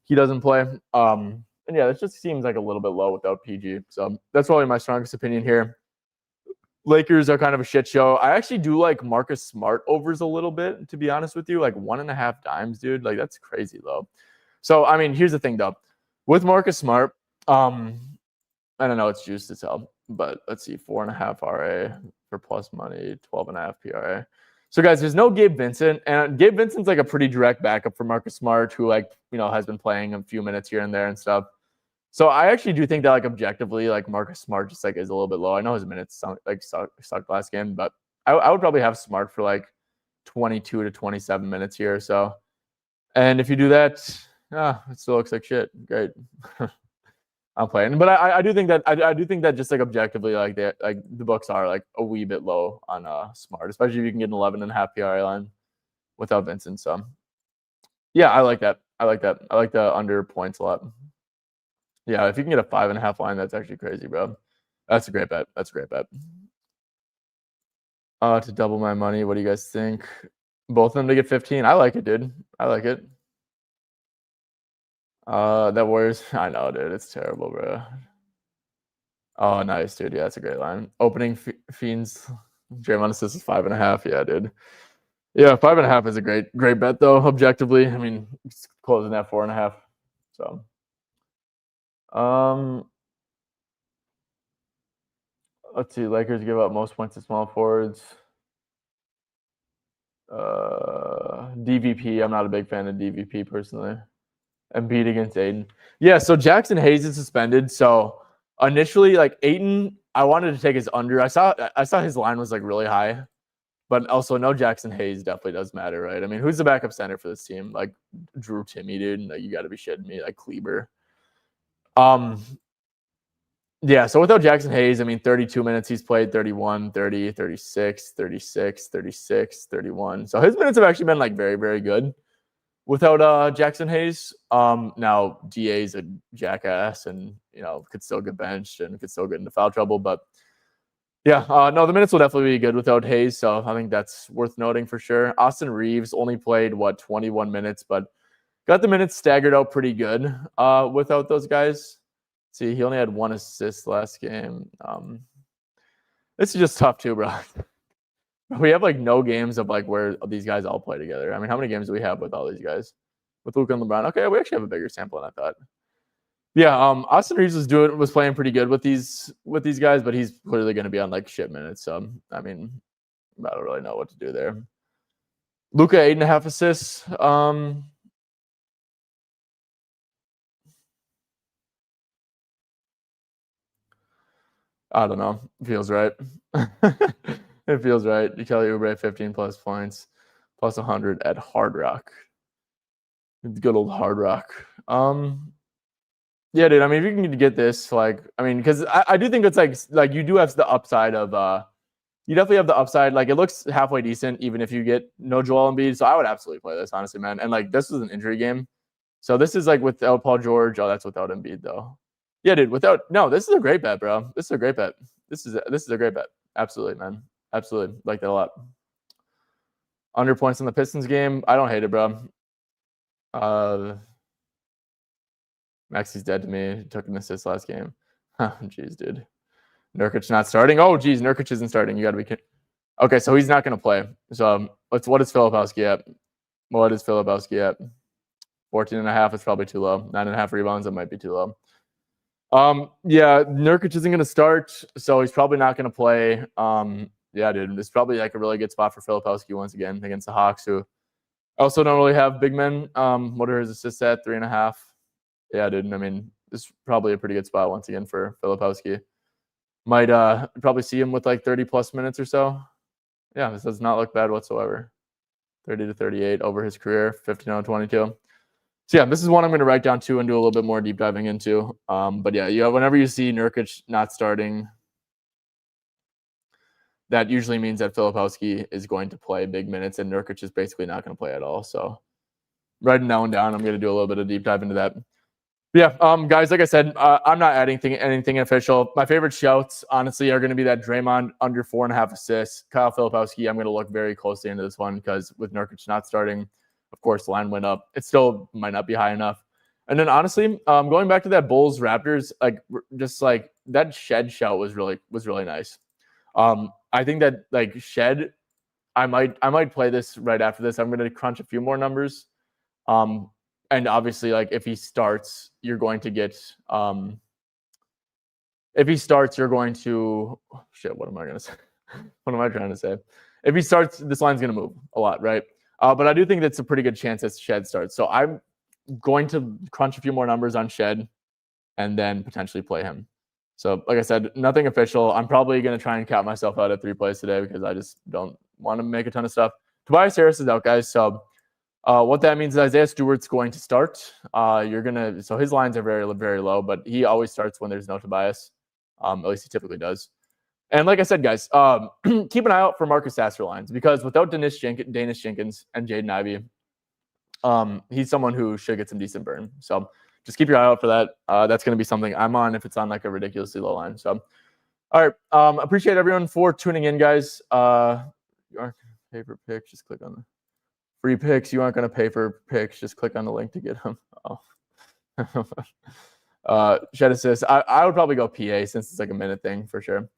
he doesn't play. And yeah, it just seems like a little bit low without PG. So that's probably my strongest opinion here. Lakers are kind of a shit show. I actually do like Marcus Smart overs a little bit, to be honest with you. Like 1.5 dimes, dude. Like that's crazy low. So I mean, here's the thing though. With Marcus Smart, I don't know, it's juiced as hell. But let's see, 4.5 RA for plus money, 12.5 PRA. So guys, there's no Gabe Vincent, and Gabe Vincent's like a pretty direct backup for Marcus Smart, who like has been playing a few minutes here and there and stuff. So I actually do think that like objectively, like Marcus Smart just like is a little bit low. I know his minutes sucked last game, but I would probably have Smart for like 22 to 27 minutes here or so. And if you do that, it still looks like shit. Great. I'm playing, but I do think that I do think that just like objectively, like the books are like a wee bit low on Smart, especially if you can get an 11.5 PRA line without Vincent. So yeah, I like that. I like the under points a lot. Yeah, if you can get a 5.5 line, that's actually crazy, bro. That's a great bet. To double my money, what do you guys think? Both of them to get 15. I like it, dude. I like it. That Warriors. I know, dude. It's terrible, bro. Oh, nice, dude. Yeah, that's a great line. Opening Fiends. Draymond assists is 5.5. Yeah, dude. Yeah, 5.5 is a great bet though. Objectively, I mean, it's closing at 4.5. So, let's see. Lakers give up most points to small forwards. DVP. I'm not a big fan of DVP personally. Embiid against Aiden. Yeah, so Jackson Hayes is suspended. So initially, like Aiden, I wanted to take his under. I saw his line was like really high, but also no Jackson Hayes definitely does matter, right? I mean, who's the backup center for this team? Like Drew Timmy, dude. Like, you got to be shitting me. Like Kleber. Yeah, so without Jackson Hayes, I mean, 32 minutes he's played, 31, 30, 36, 36, 36, 31. So his minutes have actually been like very, very good without Jackson Hayes. Now DA's a jackass and, could still get benched and could still get into foul trouble. But yeah, no, the minutes will definitely be good without Hayes. So I think that's worth noting for sure. Austin Reeves only played, 21 minutes, but got the minutes staggered out pretty good without those guys. See, he only had 1 assist last game. This is just tough too, bro. We have like no games of like where these guys all play together. I mean, how many games do we have with all these guys? With Luka and LeBron? Okay, we actually have a bigger sample than I thought. Yeah, Austin Reeves was playing pretty good with these guys, but he's clearly going to be on like shit minutes. So I mean, I don't really know what to do there. Luka 8.5 assists. I don't know. Feels right. It feels right. Kelly Oubre 15 plus points, plus 100 at Hard Rock. Good old Hard Rock. Yeah, dude. I mean, if you can get this, like, I mean, because I do think it's like you do have the upside of you definitely have the upside. Like, it looks halfway decent, even if you get no Joel Embiid. So I would absolutely play this, honestly, man. And like, this was an injury game, so this is like without Paul George. Oh, that's without Embiid though. Yeah, dude. This is a great bet, bro. This is a great bet. This is a great bet. Absolutely, man. Absolutely, like that a lot. Under points in the Pistons game. I don't hate it, bro. Maxi's dead to me. He took an assist last game. Jeez, dude. Nurkic not starting. Oh, geez, Nurkic isn't starting. You got to be kidding. Okay, so he's not going to play. So what is Filipowski at? What is Filipowski at? 14.5 is probably too low. 9.5 rebounds, that might be too low. Yeah, Nurkic isn't going to start, so he's probably not going to play. Yeah, dude, this is probably like a really good spot for Filipowski once again against the Hawks, who also don't really have big men. What are his assists at? 3.5. Yeah, dude. I mean, this is probably a pretty good spot once again for Filipowski. Might probably see him with like 30 plus minutes or so. Yeah, this does not look bad whatsoever. 30 to 38 over his career, 15-22. So yeah, this is one I'm going to write down too and do a little bit more deep diving into. But yeah, whenever you see Nurkic not starting, that usually means that Filipowski is going to play big minutes and Nurkic is basically not going to play at all. So writing that one down, I'm going to do a little bit of deep dive into that. Yeah, guys, like I said, I'm not adding anything official. My favorite shouts, honestly, are going to be that Draymond under 4.5 assists. Kyle Filipowski, I'm going to look very closely into this one because with Nurkic not starting, of course, the line went up. It still might not be high enough. And then honestly, going back to that Bulls Raptors, like just like that Shed shout was really nice. I think that like Shed, I might play this right after this. I'm going to crunch a few more numbers. And obviously, like if he starts, you're going to get. If he starts, you're going to. Oh, shit, what am I going to say? What am I trying to say? If he starts, this line's going to move a lot, right? But I do think that's a pretty good chance that Shed starts. So I'm going to crunch a few more numbers on Shed, and then potentially play him. So, like I said, nothing official. I'm probably going to try and count myself out at 3 plays today because I just don't want to make a ton of stuff. Tobias Harris is out, guys. So. What that means is Isaiah Stewart's going to start. So his lines are very, very low, but he always starts when there's no Tobias. At least he typically does. And like I said, guys, keep an eye out for Marcus Sasser lines because without Danish Jenkins and Jaden Ivey, he's someone who should get some decent burn. So just keep your eye out for that. That's going to be something I'm on if it's on like a ridiculously low line. So, all right. Appreciate everyone for tuning in, guys. Your favorite pick, just click on the Free picks. You aren't going to pay for picks. Just click on the link to get them. Oh. Shed assist. I would probably go PA since it's like a minute thing for sure.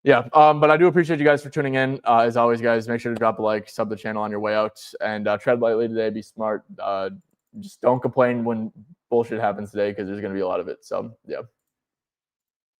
Yeah, but I do appreciate you guys for tuning in. As always, guys, make sure to drop a like, sub the channel on your way out, and tread lightly today. Be smart. Just don't complain when bullshit happens today because there's going to be a lot of it. So, yeah.